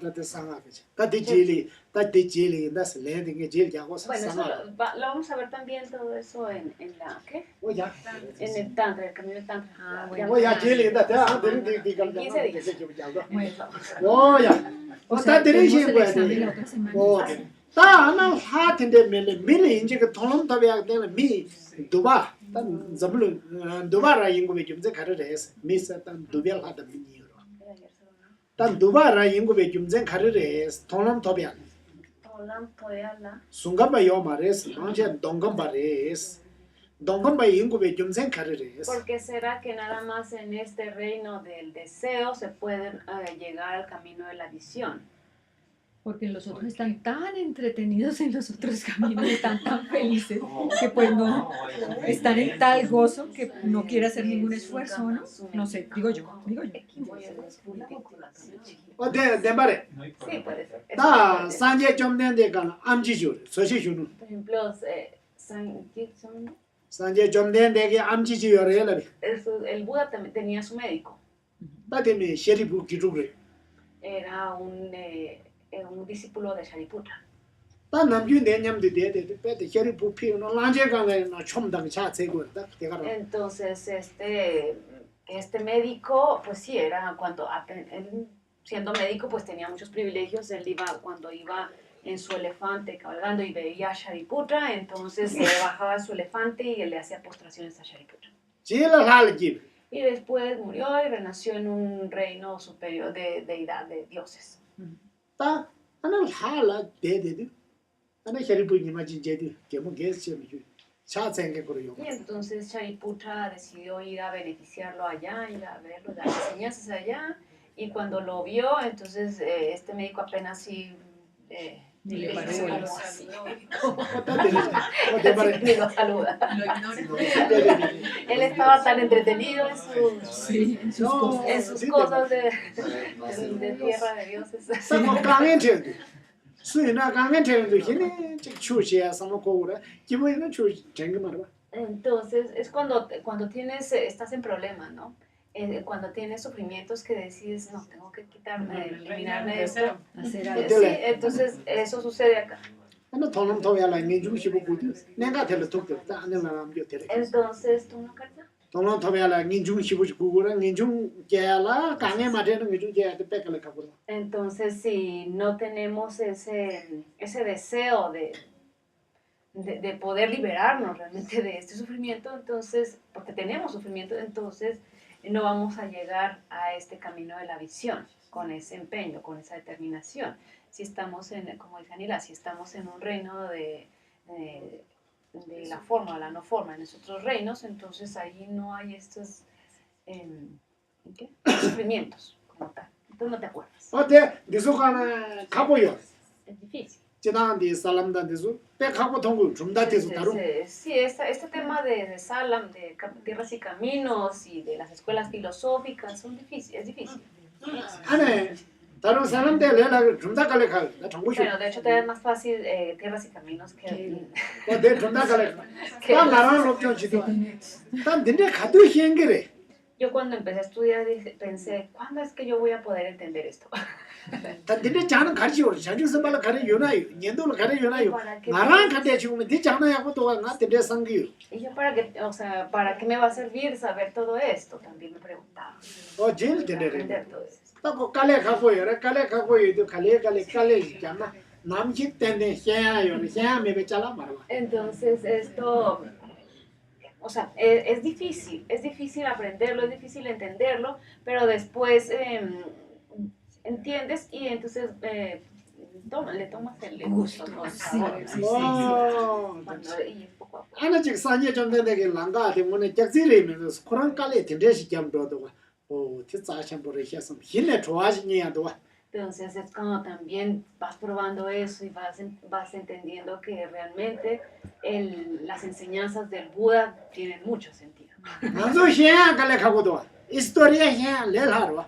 date sangak date jili das le de jil ya was Bueno, eso sangak lo vamos a ver también todo eso en la, ¿qué? oya En el tantra, el camino del tantra. Ah, Ya bueno. oya jili da ta de gal 15 días. oya O ta sea, de tenemos shi el ba examen la otra semana. oke ta na ha tinde mele inje ke tholom ta ya de mi duba ta zablu duba ra yingu be jumje khare res mi sa ta dubel ha da mi ni ro ta duba ra yingu be jumje khare res tholom ta ya Olam Toyala. sunga ba yo mares anje dongam ba res dongam ba yingu be jumje khare res ¿Por qué será que nada más en este reino del deseo se puede llegar al camino de la visión? Porque los otros están tan entretenidos en los otros caminos, están tan felices, que pues no, están en tal gozo que no quiere hacer ningún esfuerzo, ¿no? No sé, digo yo. o de bare Sí, puede ser. Eso ta puede ser. sanje jomden de kan amji jur so shi shunu Por ejemplo, sanje jomden de ge amji ji yore la bi el Buda también tenía su médico. ta de me sheri bu ki rubre Era un discípulo de Shariputra. ta nam ju de nyam de pe de sheri bu pi no lanje kan na chom dang cha che go ta de gar Entonces, este médico, pues sí, era él, siendo médico, pues tenía muchos privilegios. Él cuando iba en su elefante cabalgando y veía a Shariputra, entonces se bajaba de su elefante y él le hacía postraciones a Shariputra. ji la hal ji Y después murió y renació en un reino superior de deidad, de dioses. ta ana hal de ana sheri bu ni ma ji je de ke mo ge se mi ju cha chen ge ko yo Y entonces Shariputra decidió ir a beneficiarlo allá, ir a verlo, dar enseñanzas allá. Y cuando lo vio, entonces este médico apenas sí Ni le paró hizo bolas. como así, o de bare ni lo saluda. de Él estaba tan entretenido en sus, Sí, en sus No. cosas. en sus Sí, cosas de tierra de dioses. samo kangen de su na kangen de hine chu che samo ko ura ji bo na chu chen ge ma ba Entonces, es cuando estás en problemas, ¿no? Cuando tienes sufrimientos que decides, no, tengo que eliminarme de esto. Hacer Sí, algo. entonces eso sucede acá. ana tholom to ya la ngi ju shi bu ku de ne ga de to ta ana na ram jo tere Entonces, ¿tú no carta? tholom to ya la ngi ju shi bu ku gu ra ngi ju ge la kangen ma de ngi ju ge de pe ka la ka bu Entonces, si no tenemos ese deseo de poder liberarnos realmente de este sufrimiento, entonces, porque tenemos sufrimiento, entonces no vamos a llegar a este camino de la visión con ese empeño, con esa determinación. Si estamos como dice Anila, si estamos en un reino de la forma o la no forma, en esos otros reinos, entonces ahí no hay estos sufrimientos como tal. Entonces no te acuerdas. o de su kana ka bo yo Es difícil. ji dan de salam dan de su pe ka bo tong gu jum da de su taru Sí, este tema de Salam, de tierras y caminos y de las escuelas filosóficas es difícil. ane taru salam de le la jum da ka le ka na chong gu shu Bueno, de hecho, te es más fácil tierras y caminos que o de jum da ka le ta na ran lo kyo chi do tan de ne ka do hien ge re yo cuando empecé a estudiar pensé, ¿cuándo es que yo voy a poder entender esto? 근데 자는 같이 오래 자주서 말 가려 요나요. 년도를 가려 요나요. ¿Para qué 나랑 같이 지금 네 자는 하고 또 나 때문에 상기요. y yo para qué, o sea, ¿para qué me va a servir saber todo esto? También me preguntaba. 제일 되네. Aprender todo eso. 또 깔래 갖고 요래 깔래 갖고 요도 깔래 있잖아. 남식 때문에 해야요. 해야 매배 잘라 말아. Entonces esto, o sea, es difícil aprenderlo, es difícil entenderlo, pero después entiendes y entonces le tomas el gusto, ¿no? El sabor. 와. Y poco a poco. 아나직 산에 좀 되게 랑가 때문에 짝지리면서 코란 깔래 된대시 겸도도 티자션 보러 해서 힘내 좋아지냐도 Entonces es cuando también vas probando eso y vas entendiendo que realmente las enseñanzas del Buda tienen mucho sentido. 나도 해야 깔래 가고도 히스토리아 해야 레라로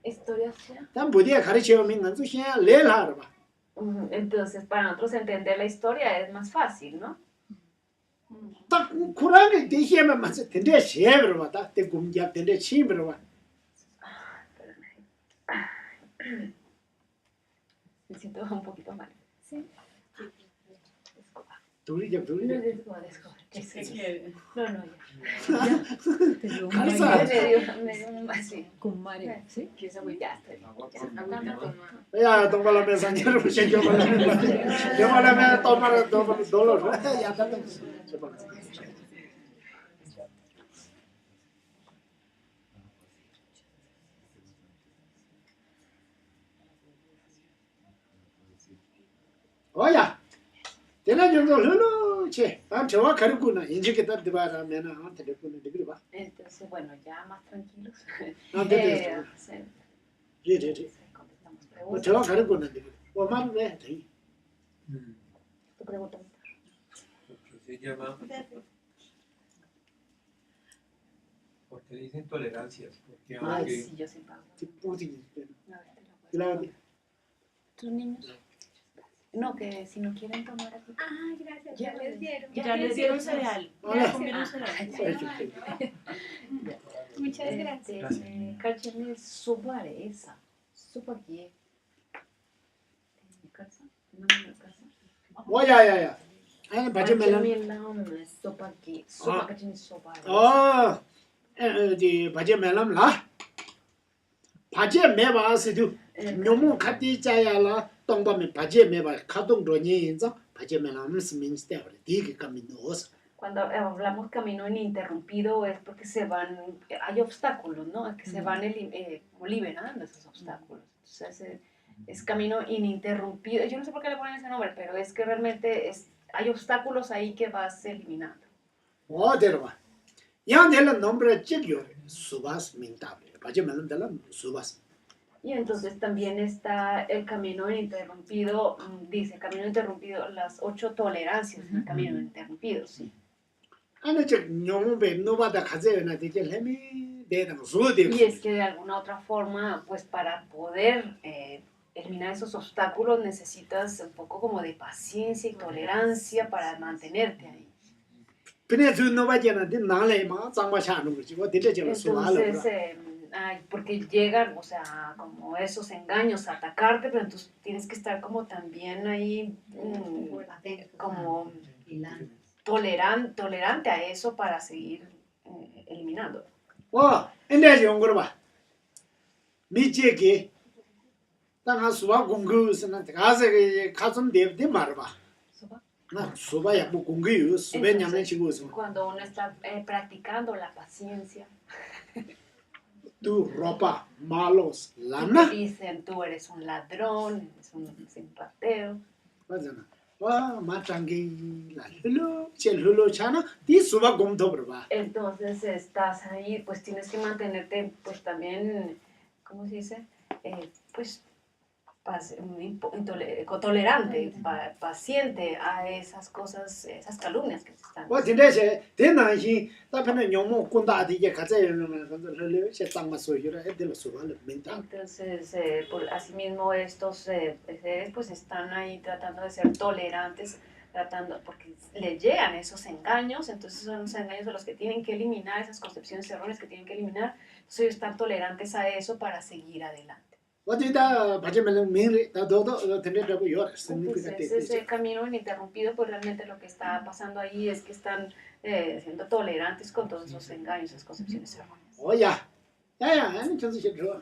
Historias, ¿sí? 난 부디에 가르치면 나도 해야 레라로 Entonces para nosotros entender la historia es más fácil, ¿no? 딱 코란을 대시하면 맞아 된대 쉐브로 왔다 때 공작 된대 치브로 와 Me siento un poquito mal. Sí. 둘이 No, 둘이 descoba. ¿Qué es eso? No, ya. Te dio un Calza. mareo Me dio un así. con mareo, ¿sí? Ya estoy. Ya. 야 동발라면 산지를 보셔줘 말라면 영화라면 또말은 돌로 야 단단 어야 내가 좀 흘러치 난 저와 가르구나 인식했다 드바라면 안 telefono de graba Entonces, bueno, ya más tranquilos. 안 돼. 예예예 Contestamos 뭐 preguntas. 저와 가르구나 데 뭐만 왜 돼? Tu pregunta. Se llama, porque dicen tolerancias, porque Ah, aunque Sí, yo siempre hago. tipo A ver, te lo la puedo. ¿Tus niños? No, que si no quieren tomar aquí. Ah, gracias, Ya ya les dieron. Ya les dieron cereal. Hola. Ya comieron cereal. Muchas gracias. Kalchani subare esa. Supaki. Kalsa? No me kalsa. 뭐야야야 아니 바지 멜랑 Supaki. Supaki subare. 어디 바지 멜람 라 바지 매바스도 묘모 카티 자야라 동밤에 바지 매바 카동로니 인자 바지 멜람 스민스테 디게 카미노스 Cuando hablamos camino ininterrumpido es porque hay obstáculos, ¿no? Es que se van liberando esos obstáculos. Entonces es camino ininterrumpido. Yo no sé por qué le ponen ese nombre, pero es que realmente hay obstáculos ahí que vas eliminando. 어데로와 야델은 nombre 찍요 수바스 민타블 바지 멜람 달람 수바스 Y entonces también está el camino ininterrumpido, dice camino interrumpido, las 8 tolerancias del camino interrumpido, sí. 아니 저 묘모베 노바다 가제나 되게 레미 대당 수데 Y es que de alguna otra forma, pues para poder eliminar esos obstáculos necesitas un poco como de paciencia y tolerancia para mantenerte ahí. 근데 저 노바잖아 데 나래마 장마샤는 거지 뭐 되게잖아 수발로 Entonces, porque llegan, o sea, como esos engaños a atacarte, pero entonces tienes que estar como también ahí, como tolerante a eso para seguir eliminando. 근데 좀 그러봐 미제게 땅아 수바 공부스는 가서 가좀 되게 말봐 나 수바야 뭐 공부요 수배 냠는 친구서 Cuando uno está practicando la paciencia, tú ropa malos y te lana dicen tú eres un ladrón, eres un ratero. 맞잖아 와 마창기 라르로 첼루로 차나 디 수바 공도 버봐 Entonces estás ahí, pues tienes que mantenerte, pues también, ¿cómo se dice? Pues tolerante, paciente a esas cosas, esas calumnias que se están. 와 진짜세 대나시 답변은 용모 군다디게 가자는 건들 세상만 소유라 애들 수발을 멘타 Entonces, asimismo, estos seres pues están ahí tratando de ser tolerantes, porque les llegan esos engaños, entonces son los engaños de los que tienen que eliminar, esas concepciones erróneas que tienen que eliminar, entonces ellos están tolerantes a eso para seguir adelante. 어디다 바지면 민리 다도도 텐데라고 요라 Pues significa ese camino ininterrumpido, pues realmente lo que está pasando ahí es que están siendo tolerantes con todos esos engaños, esas concepciones erróneas. 오야 야야 아니 저도 싫어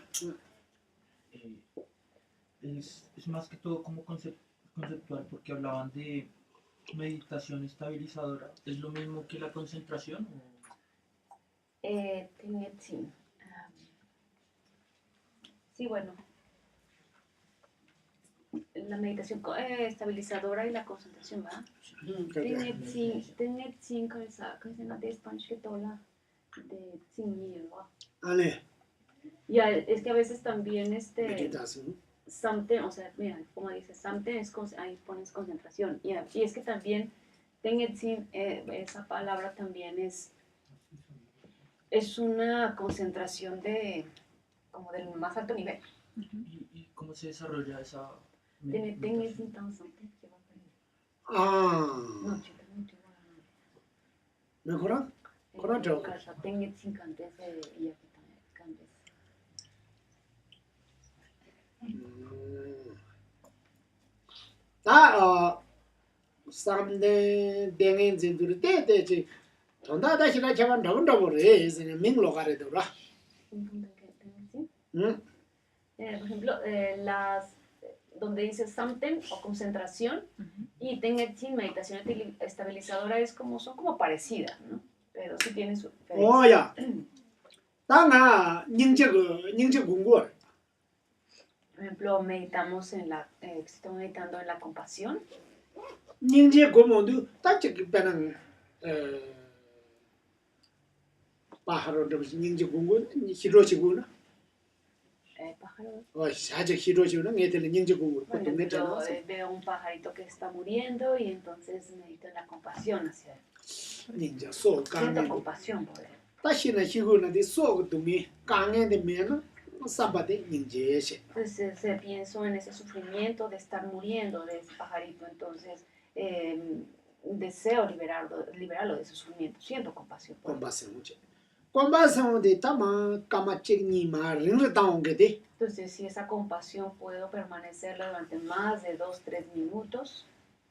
Es más que todo como conceptual, porque hablaban de meditación estabilizadora. ¿Es lo mismo que la concentración? Tengetsing. Sí, bueno. La meditación estabilizadora y la concentración, ¿verdad? Tengetsing, no de Spanish que tola de Tsing. 안에 Ya, es que a veces también meditación something, o sea, mira, como dice something, ahí pones concentración. Y es que también Tengetsing, esa palabra también es una concentración como del más alto nivel. ¿Y cómo se desarrolla esa Tengetsing meditación? tan something que va a 아 no, chica, no, chica, 메코라 그렇죠. casa Tengetsing cantes y aquí también cantes. 다 삼대 댕인 진들 때때지 돈다다 시라 잡아 넣은다고 해 이제 민로 가래더라 Tengetsing. 응 Por ejemplo, donde dice something o concentración y Tengetsing, meditación estabilizadora, son como parecidas, ¿no? Pero sí tienen su diferencia. 오야 당아 닝제 공부 Por ejemplo, meditamos estoy meditando en la compasión. 닝제 공부도 딱지 배는 바하로도 닝제 공부 히로시구나 Pájaro. 사제 히로시구나 얘들 닝제 공부 Por 보통 ejemplo, 했잖아 veo un pajarito que está muriendo y entonces medito en la compasión hacia él. 닝제 소 Siento 강에 compasión por él. 다시나 히고나디 소 도미 강에데 메나 사바데 닝제시 Entonces pienso en ese sufrimiento de estar muriendo de ese pajarito, entonces deseo liberarlo de ese sufrimiento. Siento compasión por él. 콤바세오데 타마 까마책니 마르르 다온게데 Entonces, si esa compasión puedo permanecerla durante más de 2-3 minutos,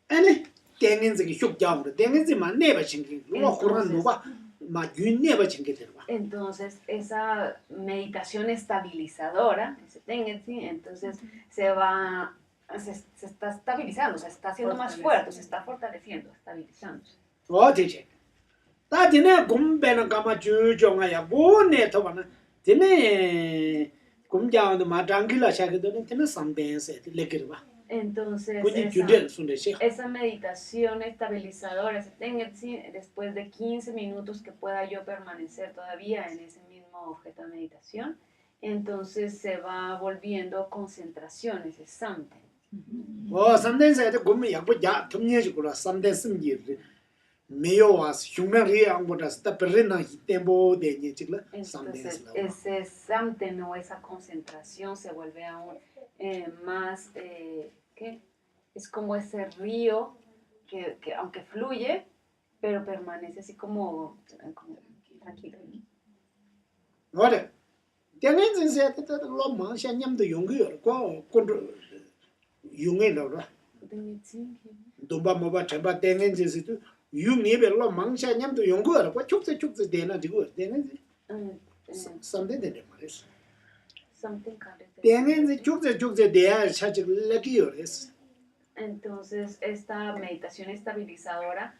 아니 땡엔즈기 슉자오르 땡엔즈마 네바 칭기 루와 호란 누가 마균 네바 칭게 데르와 entonces esa meditación estabilizadora, ese Tengetsing, entonces se está estabilizando, se está haciendo más fuerte, se está fortaleciendo, estabilizándose. 어디제 다디네 곰베나 까마 주종아야 보네 토바나 디네 곰자오도 마장길라 샤게도네 디네 삼벤세 레기르바 Entonces, 고지 주제 순데시 esa meditación estabilizadora, ese Tengetsing, después de 15 minutos que pueda yo permanecer todavía en ese mismo objeto de meditación, entonces se va volviendo concentración, ese samten. 삼덴세데 곰이 약보 야 tum녀시고라 삼덴스미르 메요와스 휴메리 안보다 스타페르나 히템보 데니치글라 Entonces, 삼덴스라 ese samten o esa concentración se vuelve aún más, ¿qué? Es como ese río que aunque fluye, pero permanece así como tranquilo. 어데 땡엔즈세데 로마 샤냠도 용기여 콘도 용에로라 Tengetsing, 돈바 모바 쳔바 땡엔즈세도 용에베 로마 샤냠도 용거라 축세 데나 지고 땡엔즈 삼덴데 말이스 something kind of 땡엔즈 축세 데야 차지 레기요레스 Entonces, esta meditación estabilizadora,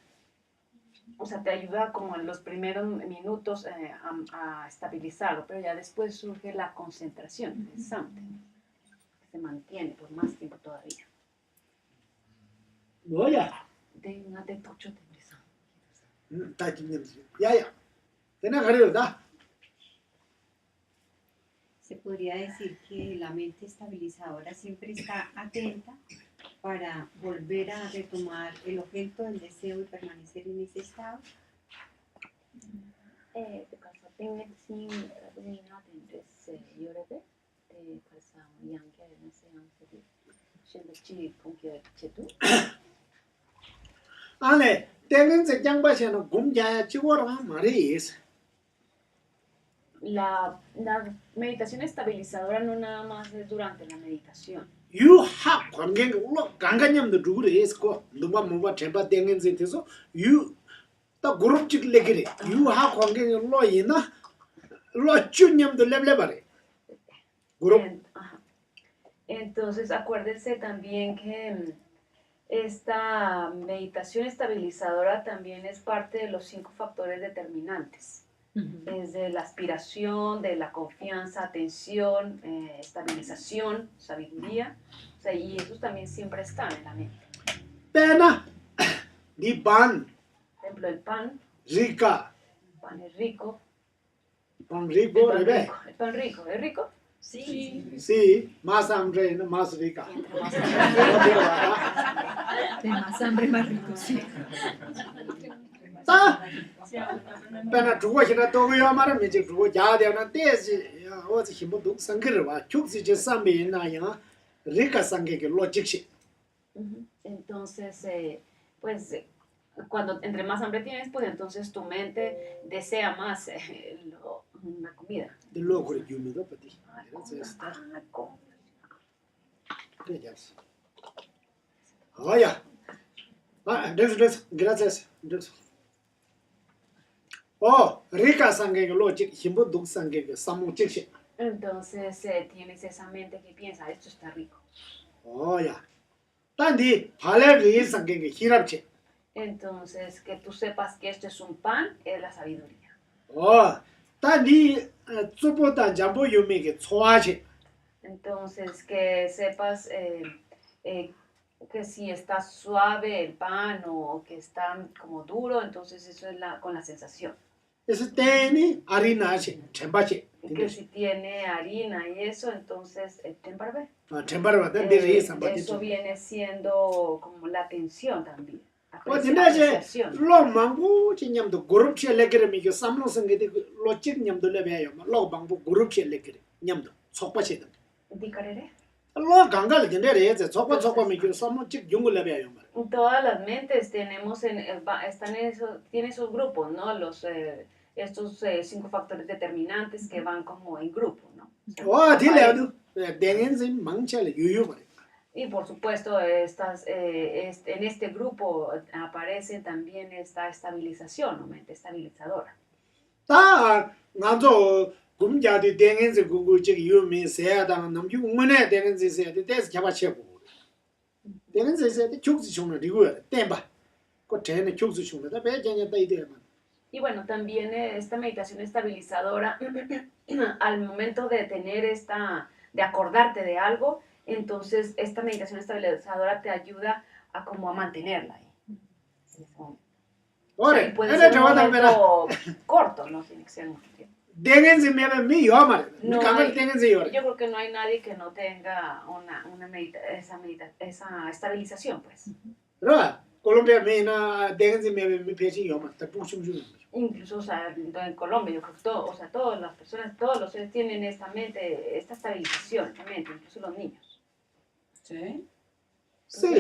o sea, te ayuda como en los primeros minutos a estabilizarlo, pero ya después surge la concentración, el something, que se mantiene por más tiempo todavía. 뭐야 De tocho de brisa. 다지님스 야야 데나 가려다 Se podría decir que la mente estabilizadora siempre está atenta para volver a retomar el objeto del deseo y permanecer en ese estado. Because Tengetsing traducina de yorebe, de casa yanke no se hace de chi con que chetu. 안에 땡엔즈 장바시는 곰자야 지고라 말이스 la meditación estabilizadora no nada más es durante la meditación. You have 관계 로 강간념도 누구래 있고 누가 뭐가 제바 땡긴 세트에서 you 또 그룹 찍래 그래. You have 관계 로 이나 로 쭈념도 레벨바래. 그룹 Ajá. Entonces, acuérdense también que esta meditación estabilizadora también es parte de los 5 factores determinantes. Desde la aspiración, de la confianza, atención, estabilización, sabiduría, o sea, y esos también siempre están en la mente. Pena di pan Por ejemplo, el pan es rico. pan El rico pan rebe. rico, el pan rico, ¿es rico? Sí. Sí, más hambre, no más rica. Entre más De más hambre, más rico, sí. 자, pena 주고시라 도고요 말은 이제 주고 자대는 대지 어디 힘도 독 상거를 봐. 죽지 저 삼배 나야. 리카 상게게 로직시. Entonces, pues cuando entre más hambre tienes, pues entonces tu mente desea más una comida. 데 로그를 유미도 버디. 그래서 스타. 그래야지. 아야. 아, 됐어. gracias. 됐어. 리카 상게게 로직 힘도 독 상게게 삼무직시. Entonces tienes esa mente que piensa, esto está rico. 야. 단디 발레리 상게게 히랍치. Entonces, que tú sepas que esto es un pan, es la sabiduría. 단디 쪼보다 잠보 유미게 초아치. Entonces, que sepas que si está suave el pan o que está como duro, entonces eso es con la sensación. 그래서 때니 아리나치, 쳔바치. Que si tiene harina y eso, entonces el tembarbe. 쳔바르바데 데리 삼바치. Eso viene siendo como la atención también. 어디나제 Apreciación. 로망부 진냠도 그룹치 레그르미게 삼로성게데 로직 냠도 레베요. 로방부 그룹치 레그르 냠도 속바치다. ¿Dicarere? 로 강갈 근데레제 속바미게 삼로직 용을 레베요. Todas las mentes tenemos tienen esos grupos, ¿no? Estos 5 factores determinantes que van como en grupo, ¿no? 딜레도 댕엔진 망찰 유유버리. Y por supuesto, en este grupo aparece también esta estabilización, ¿no? Mente estabilizadora. 다 나도 금자디 댕엔지 구구직 유미 세야당 남주 응원에 댕엔지 세야디 데스 잡아치고. 댕엔지 세야디 죽지 죽는 리고야. 땜바. 그 전에 죽지 죽는다. 배전에 따이데만. Y bueno, también esta meditación estabilizadora, al momento de tener de acordarte de algo, entonces esta meditación estabilizadora te ayuda a como a mantenerla ahí. 오래. Y puede ser un momento corto, no tiene que ser mucho tiempo. 댕엔지 메면 미 요말. No 강갈 hay- 댕엔지 요래. Yo creo que no hay nadie que no tenga esa estabilización, pues. 그래. 콜롬비아 메나 댕엔지 메면 미 배시 요말. 다 부심 주는 거죠. Incluso, o sea, en Colombia, yo creo que todas las personas, todos los seres tienen esta mente, esta estabilización de mente, incluso los niños. ¿Sí? Sí.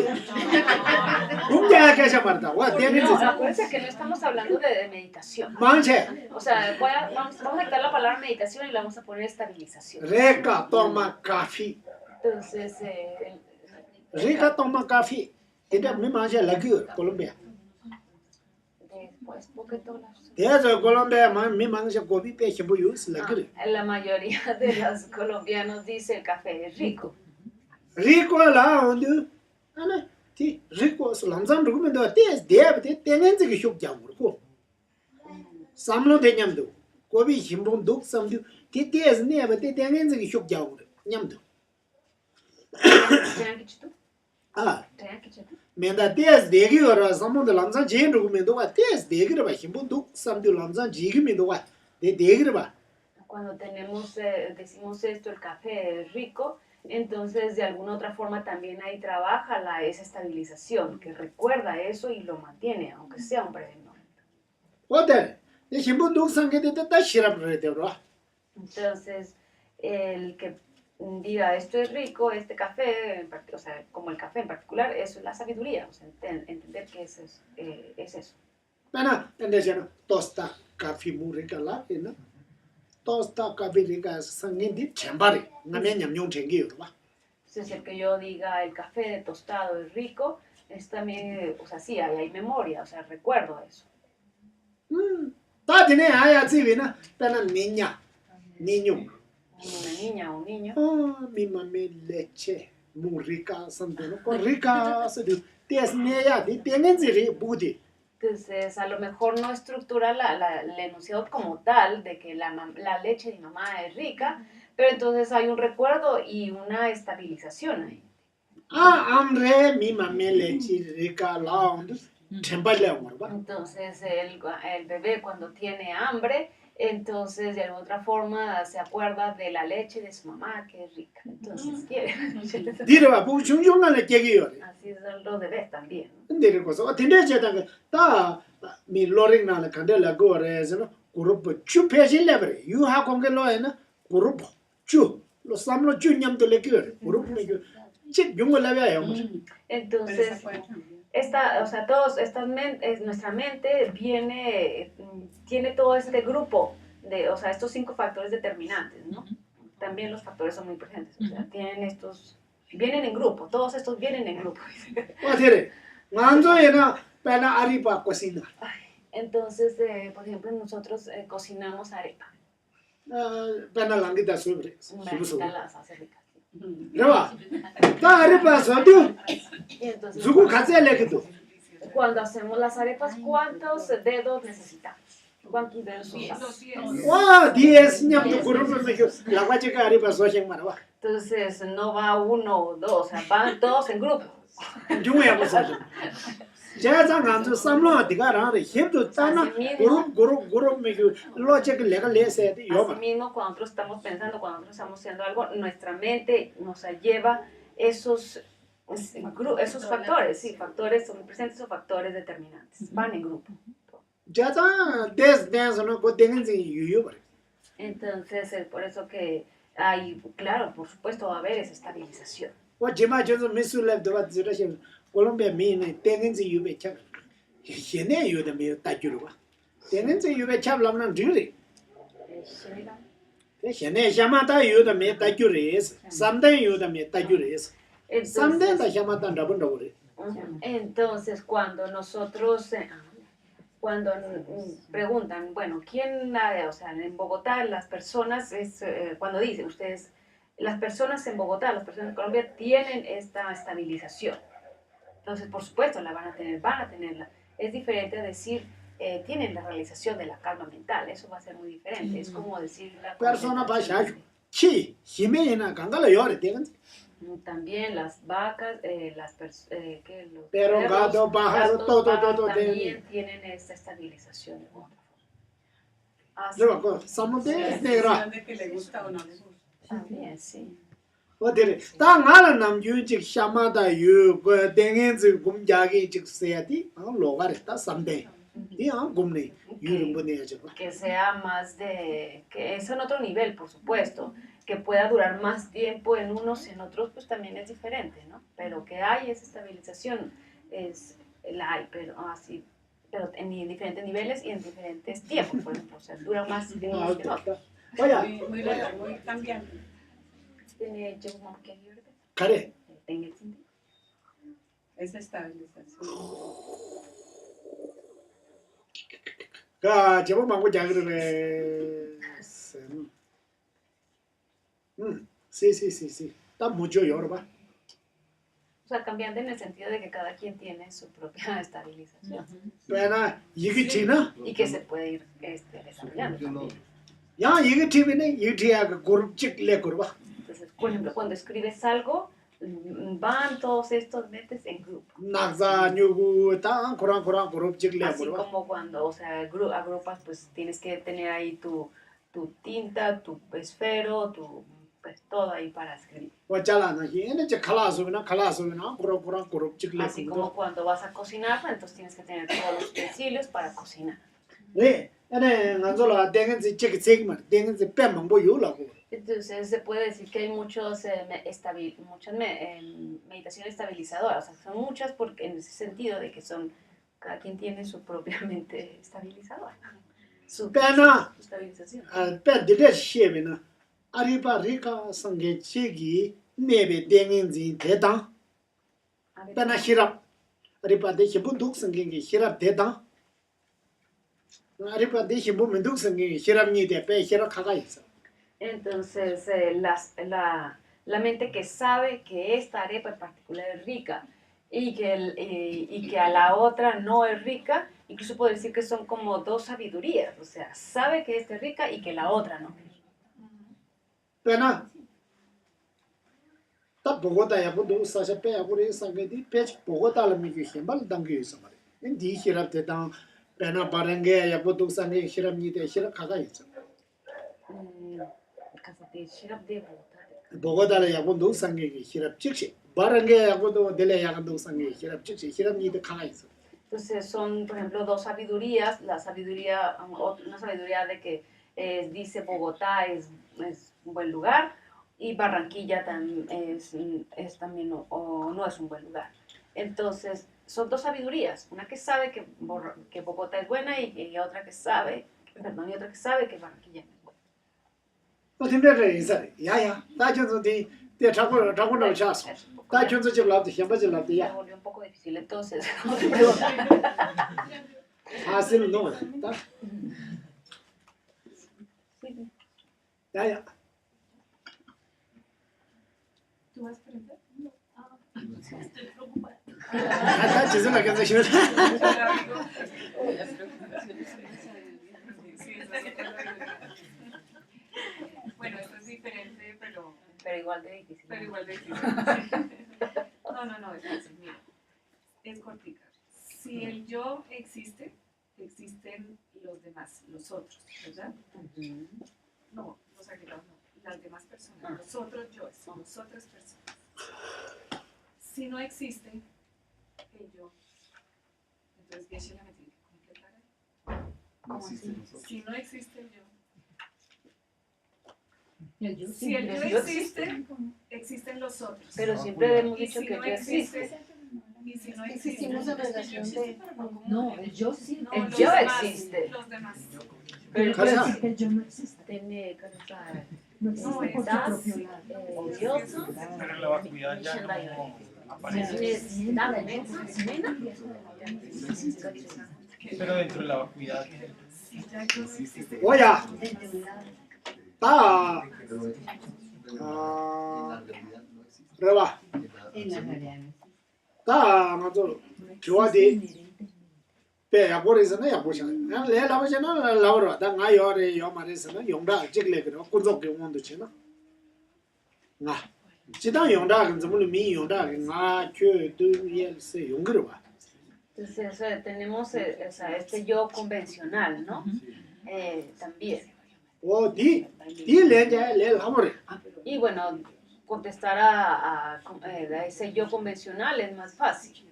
금자 계셔 말다. 와 No, 댕엔지. acuérdense que no estamos hablando de meditación. 망체. O sea, vamos a quitar la palabra meditación y le vamos a poner estabilización. 레카 토마 카피. Entonces, 레카 토마 카피. 근데 미 망체 라그 콜롬비아. después, porque todas 대저 콜롬비아 미 망체 고비 배시 부유스 라그. la mayoría de los colombianos dice el café es rico. 리코라 온드. 아니, 티 리코스 람잔 루면도 데스 데브데 땡엔지게 쇼자고. 삼로 대냠도. 고비 힘본 독 삼도 티 데스 네버데 땡엔지게 쇼자고. 냠도. ¿Traen quichito? 아, ¿Traen quichito? 맨다 데스 데기거라 삼모데 람잔 제인 루면도 와 데스 데기르 바 힘본 독 삼도 람잔 지기면도 와 데기르 바. Cuando decimos esto, el café es rico, entonces de alguna otra forma también ahí trabaja esa estabilización, que recuerda eso y lo mantiene, aunque sea un breve momento. 어때? 이 힘본 독 삼게데 다 시랍을 되더라. Entonces, el que diga esto es rico, este café, o sea, como el café en particular, eso es la sabiduría, o sea, entender que eso es eso. Pena, endeseano tosta kafi murikalá, ¿no? tosta kabiriga sangindi chambari ngame nyamnyong chengi yorba. Entonces, el que yo diga el café de tostado es rico, es también, o sea, sí, hay memoria, o sea, recuerdo eso. Ta dine aya zibina pena niña niño. Una niña o un niño. Mi mame leche muy rica santeno con rica se dio ties neya di tienen ziri budi. Entonces, a lo mejor no estructura el enunciado como tal de que la leche de mi mamá es rica, pero entonces hay un recuerdo y una estabilización ahí. Amre mi mame leche rica la chambale amorba. Entonces, el bebé cuando tiene hambre, entonces de alguna otra forma se acuerda de la leche de su mamá que es rica. Entonces quiere. Direba bu chung na le kegi yore. Así son los bebés también, ¿no? Ndire ko so tinde je ta mi loring na le kande la go re no group chu peji lebre you ha konge lo ena group chu lo samlo chu nyam to le kere group me chit yung la ya yo. Entonces, o sea, nuestra mente tiene todo este grupo de, o sea, estos 5 factores determinantes, ¿no? También los factores son muy presentes, o sea, vienen en grupo, todos estos vienen en grupo. Wa tere nganzo ena pena aripa cocina. Entonces, por ejemplo, nosotros cocinamos arepa. Pena langita sobre. Marita las hace ricas. Reba. Ta aripa so dio. Y entonces, Zugu khatse le kito. cuando hacemos las arepas, ¿cuántos dedos necesitamos? ¿Cuántos dedos usamos? 10. Wa 10 nyam to group me la wa chica aripa so chen marwa. Entonces, no va 1 o 2, o sea, van todos en grupo. Yung ya mo sa. Ya za nganzo samlo diga ra re himdo tana group me lo check le ga le se yo ma. Asimismo, cuando nosotros estamos pensando, cuando nosotros estamos haciendo algo, nuestra mente nos lleva esos factores, sí, factores omnipresentes o factores determinantes. Van en grupo. Ya za dance no ko tengen sin yu. Entonces, es por eso que hay, claro, por supuesto, va a haber esa estabilización. Wa jima jozo misu le do ba zira shem Colombia mi ne tengen sin yu be cha. Hene yu de me ta juru ba. Tengen sin yu be cha lam nan juri. Hene shama ta yu de me ta juri es. Samden yu de me ta juri es. Samden ta shama ta ndabun ndabure. Entonces, cuando nosotros, preguntan, bueno, ¿quién, o sea, en Bogotá las personas, cuando dicen ustedes, las personas en Bogotá, las personas en Colombia tienen esta estabilización? Entonces, por supuesto, van a tenerla. Es diferente a decir, tienen la realización de la calma mental, eso va a ser muy diferente. Es como decir la Persona ba sha chi hime na kangala yore tengen. También las vacas, los Pero perros, gato, pájaro, gatos, todo también tiene. tienen esta estabilización de otra forma. Así, Luego ko samonde negra. de que le gusta o no le gusta. también, sí. O dire ta ngala nam yu chik shama da yu ko tengen zu gum jagi chik se ati lo ga ta samde. Di gum ne yu rum ne ya chwa. Que sea más que es en otro nivel, por supuesto, que pueda durar más tiempo en unos y en otros, pues también es diferente, ¿no? Pero que hay esa estabilización, la hay, pero así, pero en diferentes niveles y en diferentes tiempos, por ejemplo, o sea, dura más en unos que en otros. Oya, Muy raro, muy cambiante. Tiene yo como que kare. tenga el sentido. Esa estabilización. Ka chebo mango jagre. Sí. Está mucho yorba. O sea, cambiante en el sentido de que cada quien tiene su propia estabilización Pena yigi china. y que se puede ir desarrollando también. Ya yigi tibine yigi ya group chik le kurba. Entonces, por ejemplo, cuando escribes algo, van todos estos metes en grupo. Nakza nyugu ta kurang group chik le Así kurba. como cuando, o sea, agrupas, pues tienes que tener ahí tu tinta, tu esfero, pues todo ahí para escribir. Wachala na yene che khalasu na kurang group chik le Así como cuando vas a cocinar, pues, entonces tienes que tener todos los utensilios para cocinar. ne ene nganzola tengen si chik segma tengen si pem bo yu la ko. Entonces se puede decir que hay muchas meditaciones estabilizadoras, o sea, son muchas porque en ese sentido de que cada quien tiene su propia mente estabilizadora. Pena, estabilización. Pedire Shevina, Ariba Rika Sange Chigi, Nebe Dengin Tetan, Pena Hirap, Ariba de Hibunduk Sanging Hirap Tetan, Ariba de Hibumenduk Sanging Hirap Nide Pe Hirakagais. Entonces, la mente que sabe que esta arepa en particular es rica y que a la otra no es rica, incluso puedo decir que son como dos sabidurías, o sea, sabe que esta es rica y que la otra no. Pena, Ta Bogota Yabudu Sasha Pe Aburi Sangedi, Pech Bogota la Miki Himbal Dangi Samari. Indi Hirap Tetan, Pena Barenge Yabudu Sange Hiram Nide Hirakagais. Bogota la Yabudu Sange Hirap Chixi, Barenge Yabudu Dele Yabudu Sange Hirap Chixi, Hiram Nide Kagais. Entonces son, por ejemplo, dos sabidurías, una sabiduría de que dice Bogotá es un buen lugar y Barranquilla es también o no es un buen lugar. Entonces son dos sabidurías, una que sabe que Bogotá es buena y otra que sabe, que Barranquilla no es buena. No tiene reír, ya, da chunzo de chaco no chazo, da chunzo de la de siempre de la de Se ya. volvió un poco difícil, entonces. Así no, da. Ya. ¿Tú vas a preguntar? No. Estoy preocupada. Da chunzo la que se shiva. Bueno, esto es diferente, pero igual de difícil. No, es fácil, mira. Es cortica. Si el yo existe, existen los demás, los otros, ¿verdad? No, los agregados no, las demás personas, los otros yoes, las otras personas. Si no existe el yo, entonces Geshe-la me tiene que completar ahí. No existe nosotros. Si no existe el yo, El yo si el yo siempre existe, existen los otros. Pero siempre hemos Y dicho si que no el yo existe. Y si no Existimos en relación de... No, el yo sí. No, El los yo demás, existe. Los demás. Pero Pero quiere decir que el yo no existe. tiene No existe No, por su estás- propio lado. Pero la vacuidad ya no aparece. Pero dentro de la vacuidad. Si ya yo no existe. Oye, da. En la realidad no existe. Reba, En la realidad. da ngazo chua de pe ya bori sana ya bosha. Ya le la bosha na la bora da nga yo re yo ma re sana yong da jik le gro kun zo ge won de chen na. Nga. Ji dang yong da gen zemu mi yong da nga chue du ye se yong ge ba. Entonces tenemos o sea, este yo convencional, ¿no? También. O di le ja le la bora. Y bueno, contestar a ese yo convencional es más fácil.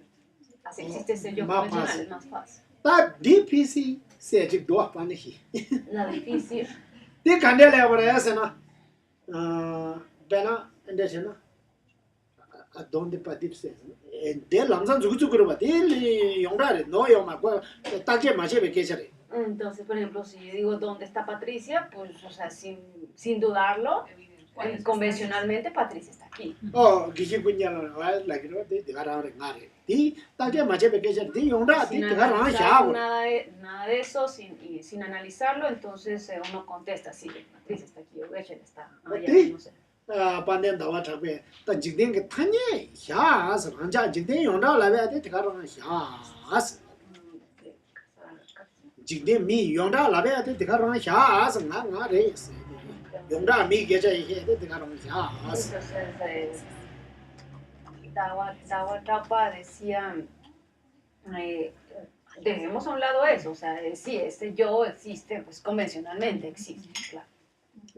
Así existe ese yo Más convencional, fácil. es más fácil. Da di pc se jik do pa ni hi. La difícil. Di kan de le bora ya sana. Bena ende chen na. A donde pa dip se. De lam san zu zu gro ba de yong da re no yo ma ko ta je ma je be ke chare. Entonces, por ejemplo, si yo digo ¿dónde está Patricia? Pues, o sea, sin dudarlo, convencionalmente Patricia está aquí. Oh, gishi punya la gro de gara re ngare. Di ta je ma je be ke chare. Di yong da di Sin te gara analizar sha. nada de eso, sin analizarlo, entonces uno contesta, sí, Patricia está aquí, o Rachel está allá, Sí. no sé. Pandem da wa cha be. Ta jik den ke tanye sha sa ran ja jik den yong da la be de gara sha. Jikden mi yongda labe ate tika rong xia as nga re se. Yongda mi gecha ihe ate tika rong xia as. Entonces, Dawa Trapa decía, dejemos a un lado eso, o sea, sí, este yo existe, pues convencionalmente existe, claro.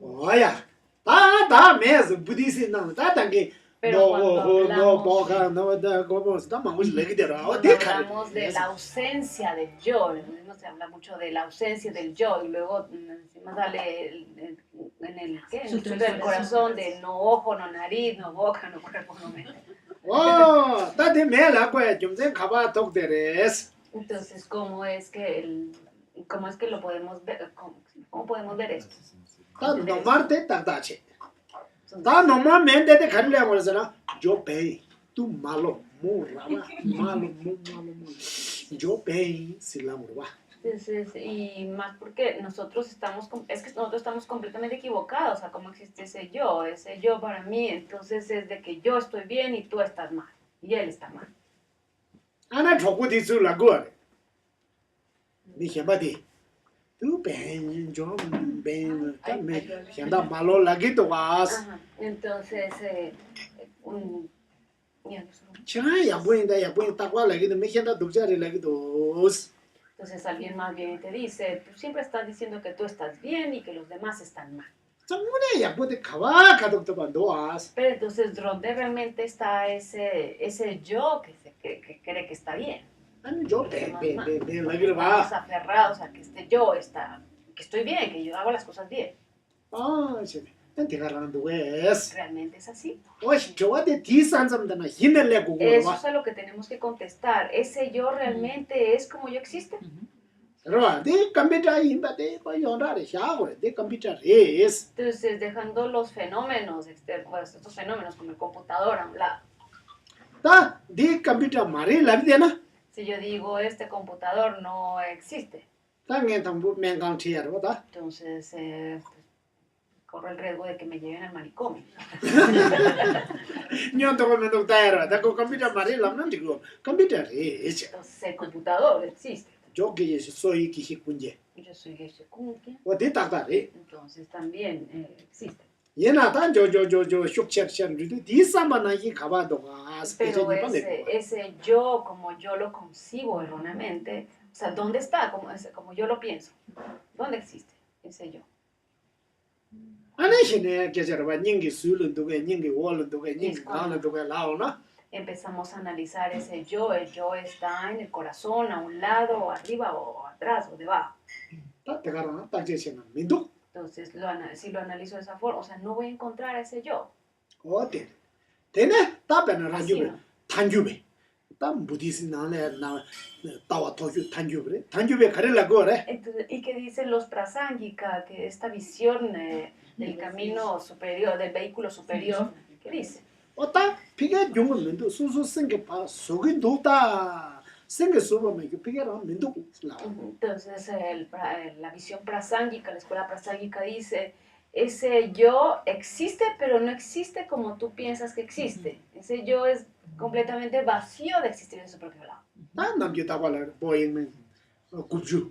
Oya. Ta mes budisi na ta tangi. Pero cuando boca no da como está más le que de cuando hablamos de la ausencia del yo, no se habla mucho de la ausencia del yo, y luego encima sale en el Sutra del corazón de no ojo, no nariz, no boca, no cuerpo, no mente. Oh, ta de me la kue jumzen khaba tok de res. Entonces, ¿cómo es que ¿Cómo es que lo podemos ver? ¿Cómo podemos ver esto? 다 노마르데 딱다치 다 노마멘데 데 갈래 버서나 요 베이 두 말로 뭐라마 말로 요 베이 실라모와 Entonces, y más porque nosotros estamos, es que nosotros estamos completamente equivocados a cómo existe ese yo para mí, entonces es de que yo estoy bien y tú estás mal, y él está mal. 아나 저고디 줄라 거래 니 해봐디 두 베이 좀 베이 también 현다 말로 라기도 와스 Ajá. Entonces, 야 보인다 딱와 라기도 매 현다 독자리 라기도 entonces alguien más viene y te dice, tú siempre estás diciendo que tú estás bien y que los demás están mal. 정문에 야 보데 가와 가독도 반도 와스 Pero entonces, ¿dónde realmente está ese yo que cree que está bien? 아니 저 베베 라기를 Estamos 봐 aferrados a que que estoy bien, que yo hago las cosas bien. 아, 쟤네. 내가라는데 왜? ¿Realmente es así? 오씨, 저한테 디산점들은 힘을 내고 Eso 그러와. es a lo que tenemos que contestar. ¿Ese yo realmente es como yo existe? 그러와, 내 컴퓨터 힘받대, 뭐 연락을 하고, 내 컴퓨터 es. Entonces, dejando los fenómenos externos, pues, estos fenómenos como el computador a un lado. 다, 내 컴퓨터 말이 라비되나? Si yo digo, este computador no existe, 당연 당부 맹강치야로 다. entonces pues, corro el riesgo de que me lleven al manicomio. 녀도 면도 다야로. 다 컴퓨터 말이 라면 되고, 컴퓨터 es. Entonces, el computador existe. 저기 소위 기식군제. Yo soy Geshe Kunke, 어디 딱다리? entonces también existe. 얘나 단저 슉ချက်ချက်도 디산만나 이 가봐도가 Pero ese yo, como yo lo concibo erróneamente, o sea, ¿dónde está? Como yo lo pienso. ¿Dónde existe ese yo? 아니시네 계절과 닝기 술은도게 닝기 월은도게 닝기 가는도게 나오나? Empezamos a analizar ese yo. El yo está en el corazón, a un lado, o arriba, o atrás, o debajo. 다 대가라 딱제시는 민도 Entonces, si lo analizo de esa forma, o sea, no voy a encontrar ese yo. 어때? 되네? 답변을 Así, 해주면 ¿no? 단주배. 땀 부디스 나네 나 따와 토주 단주배. 단주배 가려고 그래. Entonces, ¿y qué dicen los prasángika? Que esta visión del camino superior, del vehículo superior, ¿qué dice? 어따 피게 용을 민도 수수 생겨 봐. 속이 높다. 생겨 수보면 그 피게랑 민도 나. Entonces, la visión prasángika, la escuela prasángika dice, ese yo existe, pero no existe como tú piensas que existe. Ese yo es completamente vacío de existir en su propio lado. 나 남기다 봐라. 보이면 굽주.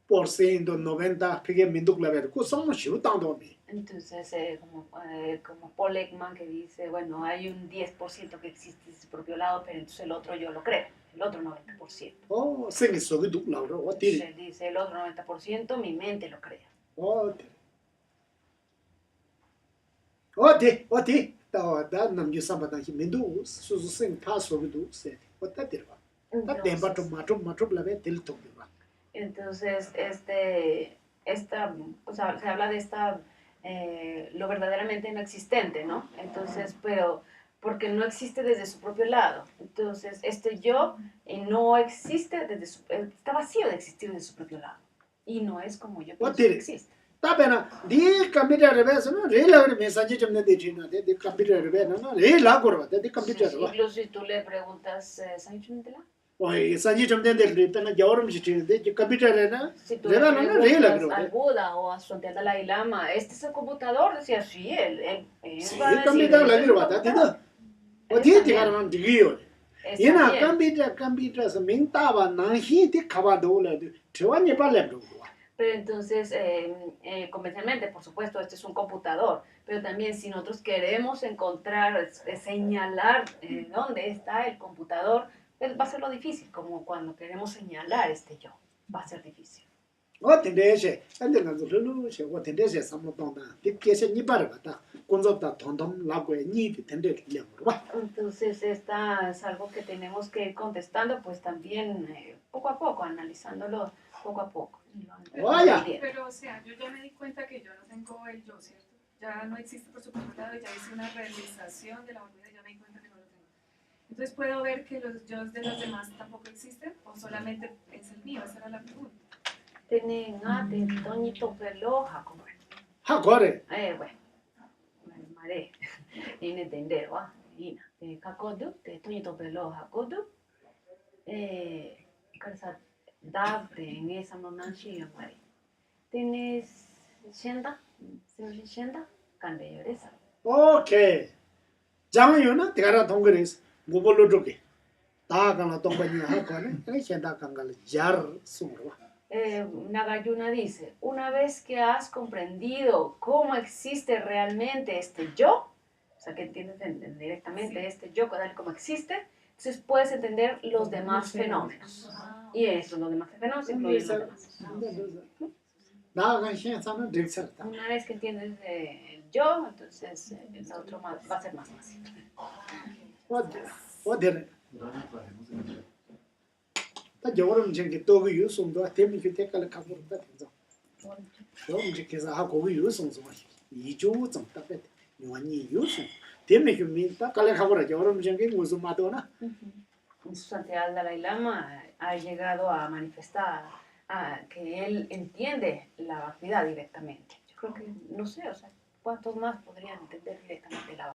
por ciento 90 피게 민도 클럽에 그 성은 쉬우 땅도미. Entonces, como Paul Ekman que dice, bueno, hay un 10% que existe en su propio lado, pero entonces el otro yo lo creo, el otro 90%. 어, 생기 속에 누구라고 어디? Entonces él dice, el otro 90% mi mente lo crea. 어디? 나 남주 삼바다히 민도 수수생 파소기도 세. 어디 들어봐. 다 덴바도 마좀 라베 딜통이봐. Entonces, o sea, se habla de lo verdaderamente no existente, ¿no? Entonces, pero porque no existe desde su propio lado. Entonces, yo no existe está vacío de existir desde su propio lado. Y no es como yo pienso que existe. 답변은 네 컴퓨터를 배서는 레일을 메시지 좀 내지나 네 컴퓨터를 배는 레일하고 네 컴퓨터로. Incluso si tú le preguntas, ¿sabes qué? 오이 산지 좀 된데 리터는 여름 시티인데 컴퓨터에는 Si tú le 레일은 레일하고 preguntas al Buda o a su Dalai Lama, ¿este es el computador? Decía, sí, él va a 이 decir, 컴퓨터를 "Este es el 레일로 왔다. computador". 어디 가면 되기요. Está 얘나 bien. 컴퓨터에서 민다와 나히디 가봐도래. 저완이 발레로. Pero entonces, convencionalmente, por supuesto, este es un computador, pero también si nosotros queremos encontrar, señalar dónde está el computador, pues va a ser lo difícil, como cuando queremos señalar este yo, va a ser difícil. 어떤데세 안데가서 르르세 어떤데세 삼모동다 딥게세 니바르다 콘섭다 톤톤 라고에 니디 텐데 려고 봐. Entonces, esta es algo que tenemos que ir contestando, pues también poco a poco, analizándolo poco a poco. Vaya. Pero, o sea, yo ya me di cuenta que yo no tengo el yo, ¿cierto? Ya no existe por su propio lado, ya hice una realización de la olvida y ya me di cuenta que no lo tengo. Entonces, ¿puedo ver que los yo de los demás tampoco existen o solamente es el mío? Esa era la pregunta. Tiene ngate, toñito pelo, jacobo. 하거래. Bueno, mare. Tiene tendero, ina. Kakodu, te toñito pelo, jacodu. Karsa, date en esa monanchi, mare. Tienes shenda, shenda, cande lloresa. 오케이. 장유는 대가라 동그레스 무볼로 쪽에. 다 간라 동거니 하거네. 그 현다 간갈 잘 숨어. Nagarjuna dice, una vez que has comprendido cómo existe realmente este yo, o sea, que entiendes directamente este yo, cómo existe, entonces puedes entender los demás fenómenos. Y eso, los demás fenómenos incluyen los demás. 나간 현상은 릭서다. Una vez que entiendes el yo, entonces el otro va a ser más fácil. 어디래? 그러면 말해보세요 다 저거는 저기 또 그 유송도 때문에 그 때깔을 갖고 있다 된다. 저 이제 계속 하고 그 유송도 이조 좀 답해. 요한이 유송. 때문에 그 민다 깔을 갖고 라 저거는 저기 무슨 마도나. En su santidad el Dalai Lama ha llegado a manifestar que él entiende la vacuidad directamente. Yo creo que, no sé, o sea, ¿cuántos más podrían entender directamente la